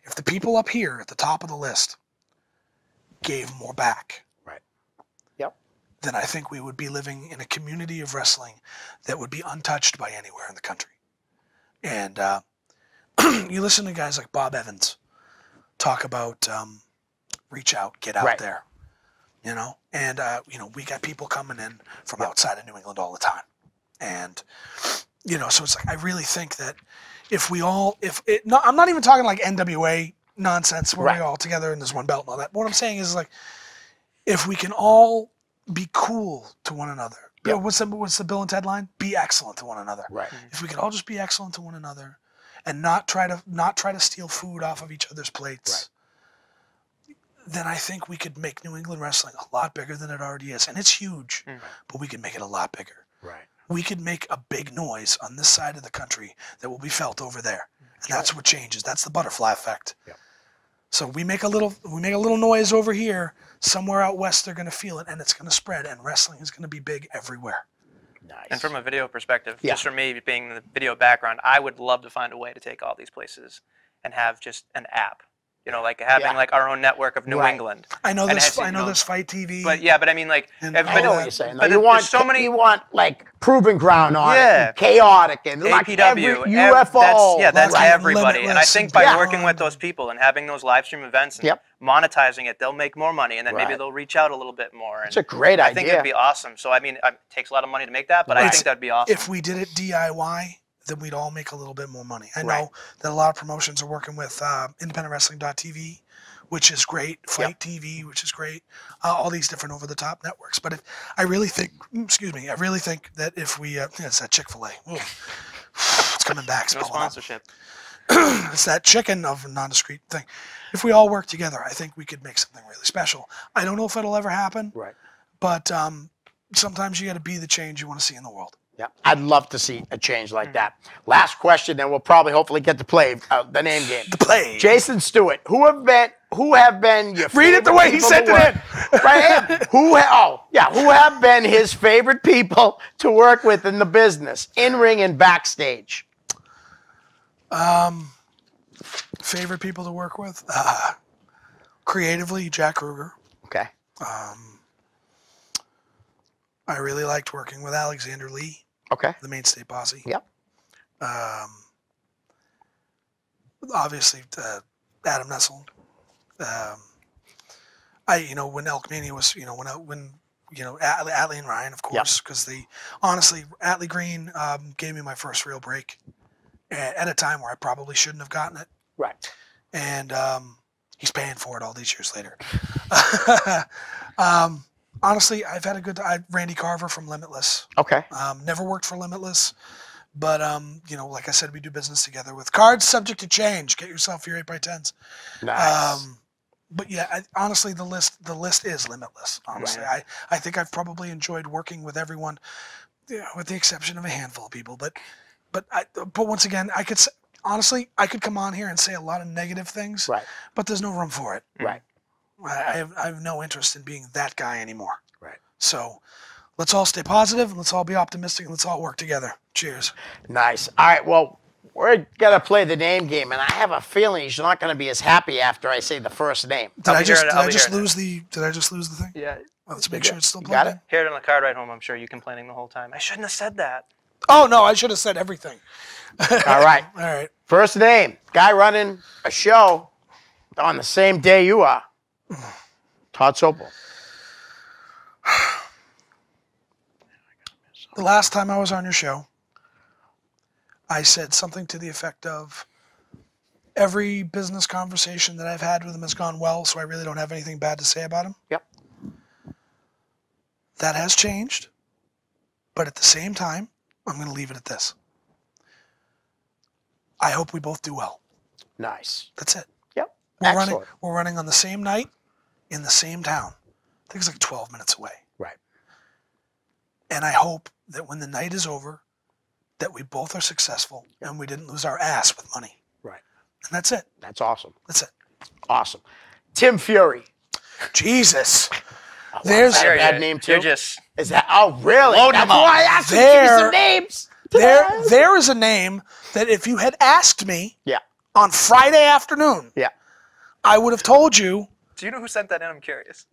if the people up here at the top of the list gave more back, then I think we would be living in a community of wrestling that would be untouched by anywhere in the country. And you listen to guys like Bob Evans talk about reach out, get out there, you know? And, you know, we got people coming in from outside of New England all the time. And, you know, so it's like, I really think that if we all, I'm not even talking like NWA nonsense where we all together and there's one belt and all that. What I'm saying is like, if we can all be cool to one another. You know, what's the Bill and Ted line? Be excellent to one another. Right. If we could all just be excellent to one another and not try to steal food off of each other's plates, then I think we could make New England wrestling a lot bigger than it already is. And it's huge, but we could make it a lot bigger. Right. We could make a big noise on this side of the country that will be felt over there. And that's what changes. That's the butterfly effect. Yep. So we make a little noise over here. Somewhere out west, they're going to feel it, and it's going to spread, and wrestling is going to be big everywhere. Nice. And from a video perspective, just for me being in the video background, I would love to find a way to take all these places and have just an app. You know, like having like our own network of New England. I know this. I know this Fight TV. But yeah, but I mean, like, I know what you're saying. But You want so many. You want like Proving Ground on it, chaotic, and like APW, every UFO. That's everybody. And I think by Yeah. working with those people and having those live stream events and monetizing it, they'll make more money, and then maybe they'll reach out a little bit more. And It's a great idea. I think it'd be awesome. So I mean, it takes a lot of money to make that, but I think that'd be awesome. If we did it DIY, then we'd all make a little bit more money. I know that a lot of promotions are working with independentwrestling.tv, which is great, Fight TV, which is great, all these different over-the-top networks. But I really think that if we, it's that Chick-fil-A. It's coming back. No sponsorship. It's that chicken of a non-discrete thing. If we all work together, I think we could make something really special. I don't know if it'll ever happen, but sometimes you got to be the change you want to see in the world. Yeah, I'd love to see a change like that. Last question, then we'll probably hopefully get to play the name game. The play. Jason Stewart, who have been your Read it the way he sent it in. Right here. Who have been his favorite people to work with in the business, in ring and backstage? Favorite people to work with? Creatively, Jack Kruger. Okay. I really liked working with Alexander Lee. Okay. The Main State Posse. Yep. Obviously, Adam Nestle. When Elk Mania was, Atlee and Ryan, of course, because honestly, Atlee Green gave me my first real break at a time where I probably shouldn't have gotten it. Right. And he's paying for it all these years later. Honestly, I've had a good time. Randy Carver from Limitless. Okay. Never worked for Limitless, but like I said, we do business together with cards subject to change. Get yourself your 8x10s. Nice. But yeah, honestly, the list is limitless. Honestly, Right. I think I've probably enjoyed working with everyone, with the exception of a handful of people. But once again, I could come on here and say a lot of negative things. Right. But there's no room for it. Right. I have no interest in being that guy anymore. Right. So let's all stay positive and let's all be optimistic and let's all work together. Cheers. Nice. All right. Well, we're gonna play the name game, and I have a feeling he's not gonna be as happy after I say the first name. Did I just lose the thing? Yeah. Let's make sure it's still You got plugged in. it? Hear it on the car ride home. I'm sure you complaining the whole time. I shouldn't have said that. Oh no, I should have said everything. All right. All right. First name, guy running a show on the same day you are. Todd Sopel. The last time I was on your show, I said something to the effect of, every business conversation that I've had with him has gone well, so I really don't have anything bad to say about him. Yep. That has changed, but at the same time, I'm going to leave it at this. I hope we both do well. Nice. That's it. Yep. We're running on the same night in the same town. I think it's like 12 minutes away. Right. And I hope that when the night is over, that we both are successful and we didn't lose our ass with money. Right. And that's it. That's awesome. That's it. Awesome. Tim Fury. Jesus. Oh, There's is that a bad name too? You're just Is that? Oh, really? Load That's them up. why I asked you to give me some names. there is a name that if you had asked me Yeah. on Friday afternoon, Yeah. I would have told you, do you know who sent that in? I'm curious.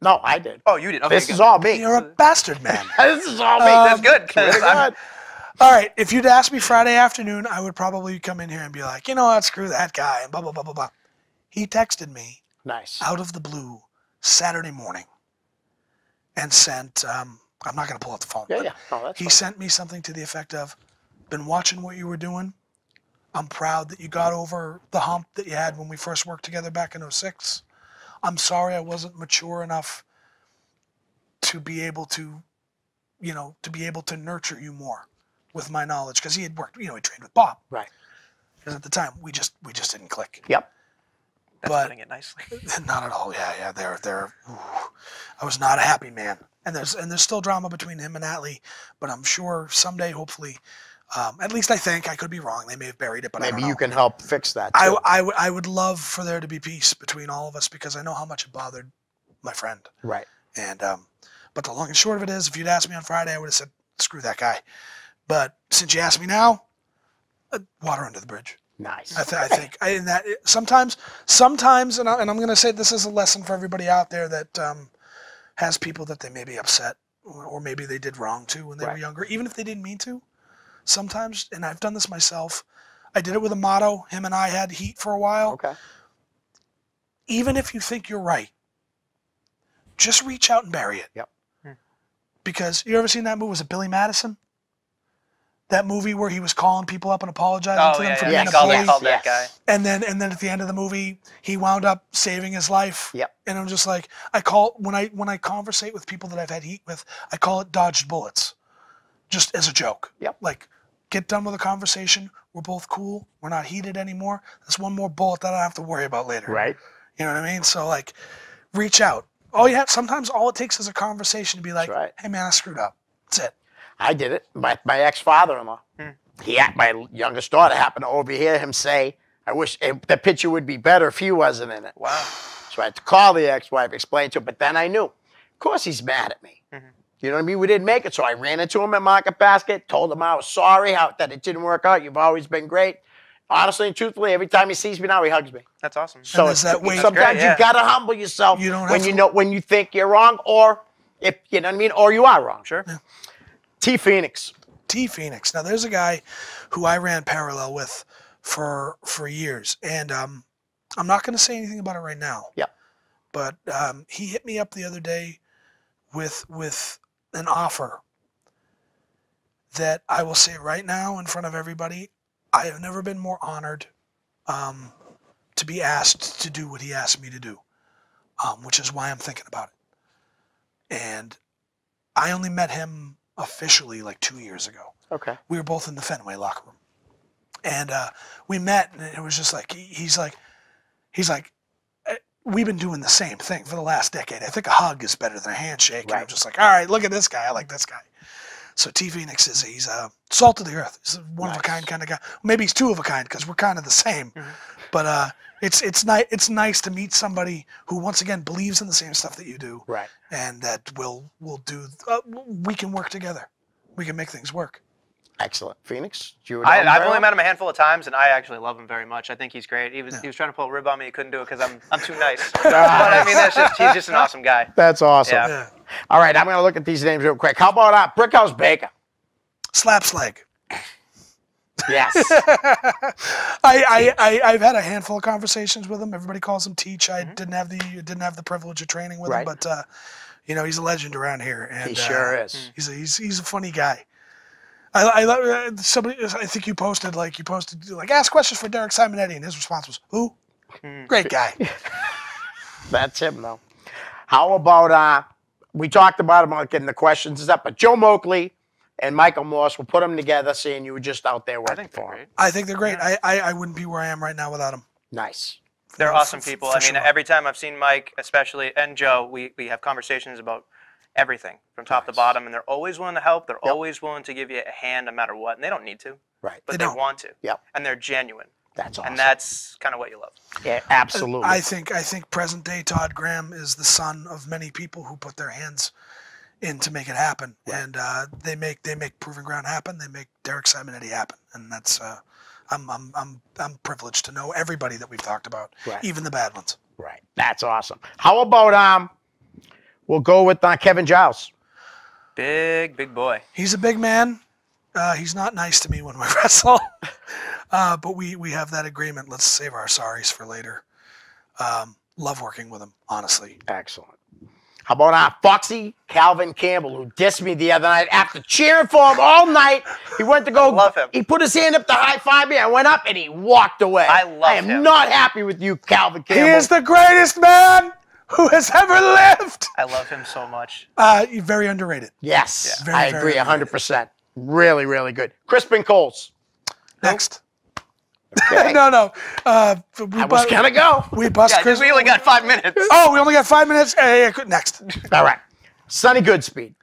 No, I did. Oh, you did. Okay, This good. is all me. you're a bastard, man. This is all me. That's good. 'Cause Pretty I'm- good. All right, if you'd asked me Friday afternoon, I would probably come in here and be like, you know what, screw that guy, and blah, blah, blah, blah, blah. He texted me Nice. out of the blue Saturday morning and sent, I'm not going to pull out the phone, Yeah, but yeah. No, that's he fine. sent me something to the effect of, been watching what you were doing. I'm proud that you got over the hump that you had when we first worked together back in 2006. I'm sorry I wasn't mature enough to be able to, nurture you more with my knowledge, because he had worked, he trained with Bob. Right. Because at the time we just didn't click. Yep. That's But- putting it nicely. Not at all. Yeah. I was not a happy man, and there's still drama between him and Atlee, but I'm sure someday, hopefully, at least I think, I could be wrong. They may have buried it, but I Maybe don't know. you can help fix that too. I would love for there to be peace between all of us, because I know how much it bothered my friend. Right. And but the long and short of it is, if you'd asked me on Friday, I would have said, screw that guy. But since you asked me now, water under the bridge. Nice. I think sometimes, and I'm going to say this is a lesson for everybody out there that has people that they may be upset, or maybe they did wrong to when they were younger, even if they didn't mean to. Sometimes, and I've done this myself, I did it with a motto. Him and I had heat for a while. Okay. Even if you think you're right, just reach out and bury it. Yep. Because you ever seen that movie? Was it Billy Madison? That movie where he was calling people up and apologizing Oh, to them yeah, for yeah. being Yes. a Called bully. that, called that guy. And then at the end of the movie, he wound up saving his life. Yep. And I'm just like, when I conversate with people that I've had heat with, I call it dodged bullets, just as a joke. Yep. Like, get done with a conversation. We're both cool. We're not heated anymore. That's one more bullet that I don't have to worry about later. Right. You know what I mean? So like, reach out. Sometimes all it takes is a conversation to be like, That's right. hey man, I screwed up. That's it. I did it. My ex-father-in-law. My youngest daughter happened to overhear him say, I wish the picture would be better if he wasn't in it. Wow. So I had to call the ex-wife, explain to her, but then I knew. Of course he's mad at me. You know what I mean? We didn't make it, so I ran into him at Market Basket, told him I was sorry that it didn't work out. You've always been great. Honestly and truthfully, every time he sees me now, he hugs me. That's awesome. So there's that weight. sometimes That's great, yeah. you gotta humble yourself You don't when have to- when you think you're wrong, or if you know what I mean, or you are wrong. Sure. T Phoenix. T Phoenix. Now, there's a guy who I ran parallel with for years, and I'm not going to say anything about it right now. Yeah. But he hit me up the other day with an offer that I will say right now in front of everybody. I have never been more honored to be asked to do what he asked me to do, which is why I'm thinking about it. And I only met him officially like 2 years ago. Okay. We were both in the Fenway locker room. And we met, and it was just like, he's like, we've been doing the same thing for the last decade. I think a hug is better than a handshake. Right. And I'm just like, all right, look at this guy. I like this guy. So T Phoenix he's salt of the earth. He's a one of a kind of guy. Maybe he's two of a kind because we're kind of the same. Mm-hmm. But it's nice to meet somebody who once again believes in the same stuff that you do. Right. And that will do. We can work together. We can make things work. Excellent. Phoenix, I've only met him a handful of times, and I actually love him very much. I think he's great. He was trying to pull a rib on me. He couldn't do it because I'm too nice. But I mean, he's just an awesome guy. That's awesome. Yeah. All right, I'm going to look at these names real quick. How about Brickhouse Baker? Slapslag. Yes. I've had a handful of conversations with him. Everybody calls him Teach. I didn't have the privilege of training with him, but he's a legend around here. And, he sure is. He's a funny guy. I love somebody. I think you posted ask questions for Derek Simonetti, and his response was who? Great guy. That's him though. How about we talked about getting the questions up, but Joe Moakley and Michael Morse, will put them together, seeing you were just out there working for them. I think they're great. I wouldn't be where I am right now without them. Nice. They're awesome people. I mean, every time I've seen Mike, especially, and Joe, we have conversations about everything from top to bottom, and they're always willing to help. They're always willing to give you a hand no matter what, and they don't need to. Right. But they want to. Yep. And they're genuine. That's awesome. And that's kind of what you love. Yeah, absolutely. I think present day Todd Graham is the son of many people who put their hands in to make it happen, and they make Proving Ground happen. They make Derek Simonetti happen, and that's I'm privileged to know everybody that we've talked about, even the bad ones. Right. That's awesome. How about we'll go with Kevin Giles. Big boy. He's a big man. He's not nice to me when we wrestle, but we have that agreement. Let's save our sorries for later. Love working with him, honestly. Excellent. How about Foxy Calvin Campbell, who dissed me the other night after cheering for him all night? He went to go. Love him. He put his hand up to high-five me. I went up and he walked away. I am not happy with you, Calvin Campbell. He is the greatest man who has ever lived. I love him so much. Very underrated. Yes, yeah. I agree 100%. Really, really good. Crispin Coles. Next. Okay. No. I was gonna go. We bust Chris. We only got 5 minutes. Oh, we only got 5 minutes? Next. All right. Sonny Goodspeed.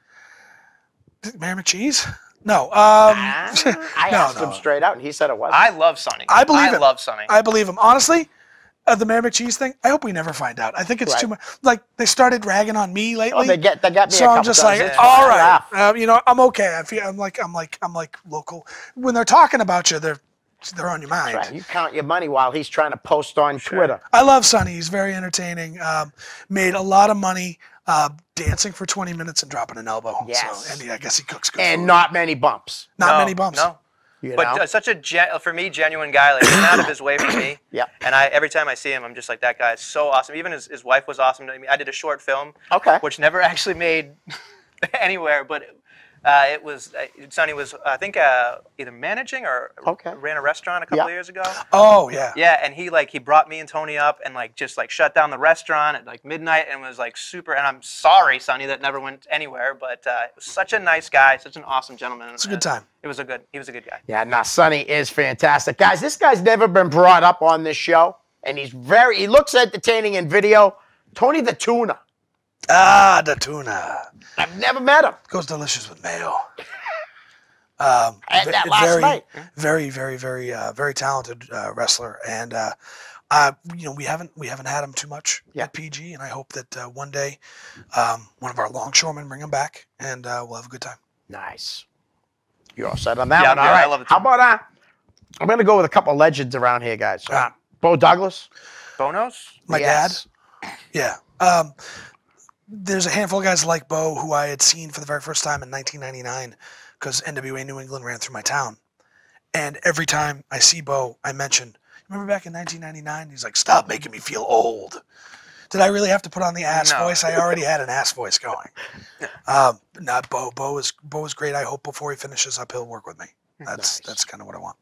Mary McCheese? No. I asked him straight out, and he said it wasn't. I love Sonny. I believe him. I love Sonny. I believe him. Honestly, the Mary McCheese thing, I hope we never find out. I think it's too much. Like, they started ragging on me lately. Oh, they got me so a I'm couple just times. like, all right. I'm okay. I feel I'm like local. When they're talking about you, they're on your mind. Right. You count your money while he's trying to post on Twitter. I love Sonny. He's very entertaining. Made a lot of money dancing for 20 minutes and dropping an elbow. Yes. So, and I guess he cooks good And food. not many bumps. Not many bumps. No. But such a genuine guy, like getting out of his way for me. Yep. And every time I see him, I'm just like, that guy is so awesome. Even his wife was awesome to me. I did a short film, which never actually made anywhere, but it was Sonny was I think either managing or ran a restaurant a couple of years ago. Oh yeah. Yeah, and he brought me and Tony up and just shut down the restaurant at midnight and was super. And I'm sorry, Sonny, that never went anywhere, but it was such a nice guy, such an awesome gentleman. It's a good time. He was a good guy. Yeah, Sonny is fantastic. Guys, this guy's never been brought up on this show, and he looks entertaining in video. Tony the Tuna. The tuna. I've never met him. Goes delicious with mayo. I had that last night. Very, very, very, very talented wrestler, and we haven't had him too much at PG, and I hope that one day one of our longshoremen bring him back, and we'll have a good time. Nice. You're all set on that one. Yeah, all right. I love it. How about I'm going to go with a couple of legends around here, guys. Bo Douglas. Bonos? My dad. Yeah. There's a handful of guys like Bo who I had seen for the very first time in 1999 because NWA New England ran through my town. And every time I see Bo, I mention, remember back in 1999? He's like, stop making me feel old. Did I really have to put on the ass voice? I already had an ass voice going. Not Bo. Bo is great. I hope before he finishes up, he'll work with me. That's kind of what I want.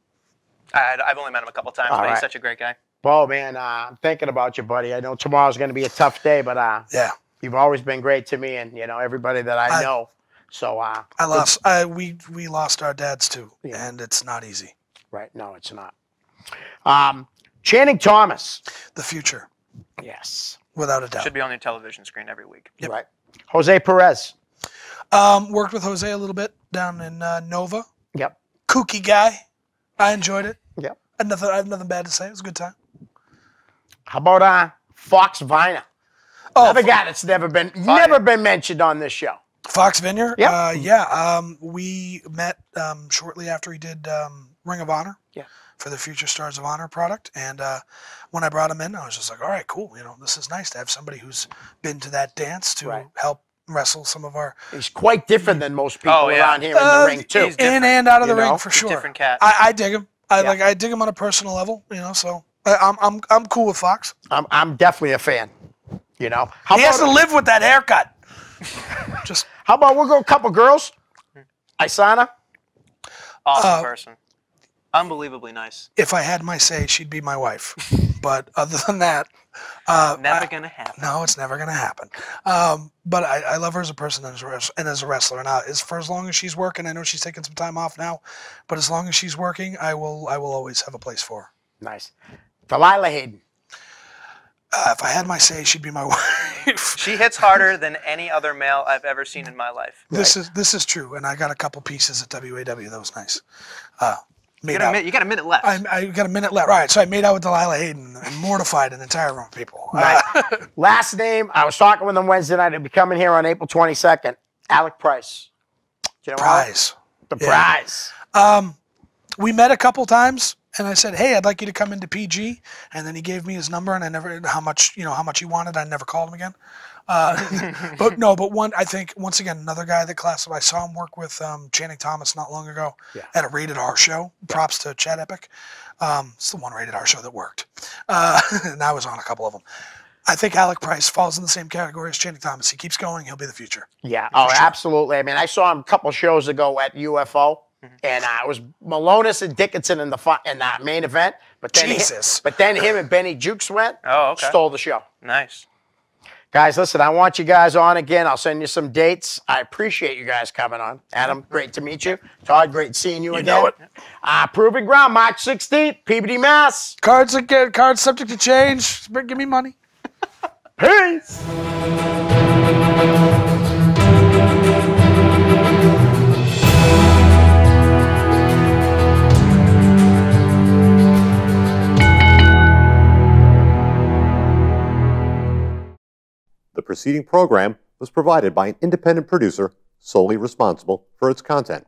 I've only met him a couple times, but he's such a great guy. Bo, man, I'm thinking about you, buddy. I know tomorrow's going to be a tough day, but yeah, you've always been great to me and, everybody that I know. So we lost our dads too, and it's not easy. Right. No, it's not. Channing Thomas. The future. Yes. Without a doubt. Should be on your television screen every week. Yep. Right. Jose Perez. Worked with Jose a little bit down in Nova. Yep. Kooky guy. I enjoyed it. Yep. I have nothing bad to say. It was a good time. How about Fox Viner? Oh, another guy that's never been mentioned on this show. Fox Vineyard? Yep. We met shortly after he did Ring of Honor for the Future Stars of Honor product. And when I brought him in, I was just like, all right, cool. This is nice to have somebody who's been to that dance to help wrestle some of our... He's quite different than most people around here in the ring, too. In and out of the ring, for sure. Different cat. I dig him. I dig him on a personal level, so I'm cool with Fox. I'm definitely a fan. He has to live with that haircut. Just how about we'll go a couple girls? Isana. Awesome person. Unbelievably nice. If I had my say, she'd be my wife. But other than that, never gonna happen. No, it's never gonna happen. But I love her as a person and as a wrestler. And for as long as she's working, I know she's taking some time off now, but as long as she's working, I will always have a place for her. Nice. Delilah Hayden. If I had my say, she'd be my wife. She hits harder than any other male I've ever seen in my life. This is true, and I got a couple pieces at WAW. That was nice. You got a minute left. I got a minute left. Right, so I made out with Delilah Hayden and mortified an entire room of people. Right. Last name, I was talking with him Wednesday night. He'll be coming here on April 22nd. Alec Price. Do you know Prize. The Prize. We met a couple times, and I said, "Hey, I'd like you to come into PG." And then he gave me his number, and I never how much he wanted. I never called him again. But one, I think once again another guy that classified. I saw him work with Channing Thomas not long ago at a Rated R show. Props to Chad Epic. It's the one Rated R show that worked, and I was on a couple of them. I think Alec Price falls in the same category as Channing Thomas. He keeps going; he'll be the future. Yeah. Oh, sure. Absolutely. I mean, I saw him a couple shows ago at UFO. And it was Malonis and Dickinson in the main event, but then him and Benny Jukes went. Oh, okay. Stole the show. Nice. Guys, listen, I want you guys on again. I'll send you some dates. I appreciate you guys coming on. Adam, great to meet you. Todd, great seeing you again. Know it. Proving Ground, March 16th, Peabody, Mass. Cards subject to change. Give me money. Peace. The preceding program was provided by an independent producer solely responsible for its content.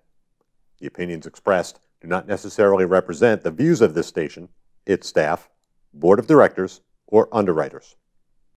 The opinions expressed do not necessarily represent the views of this station, its staff, board of directors, or underwriters.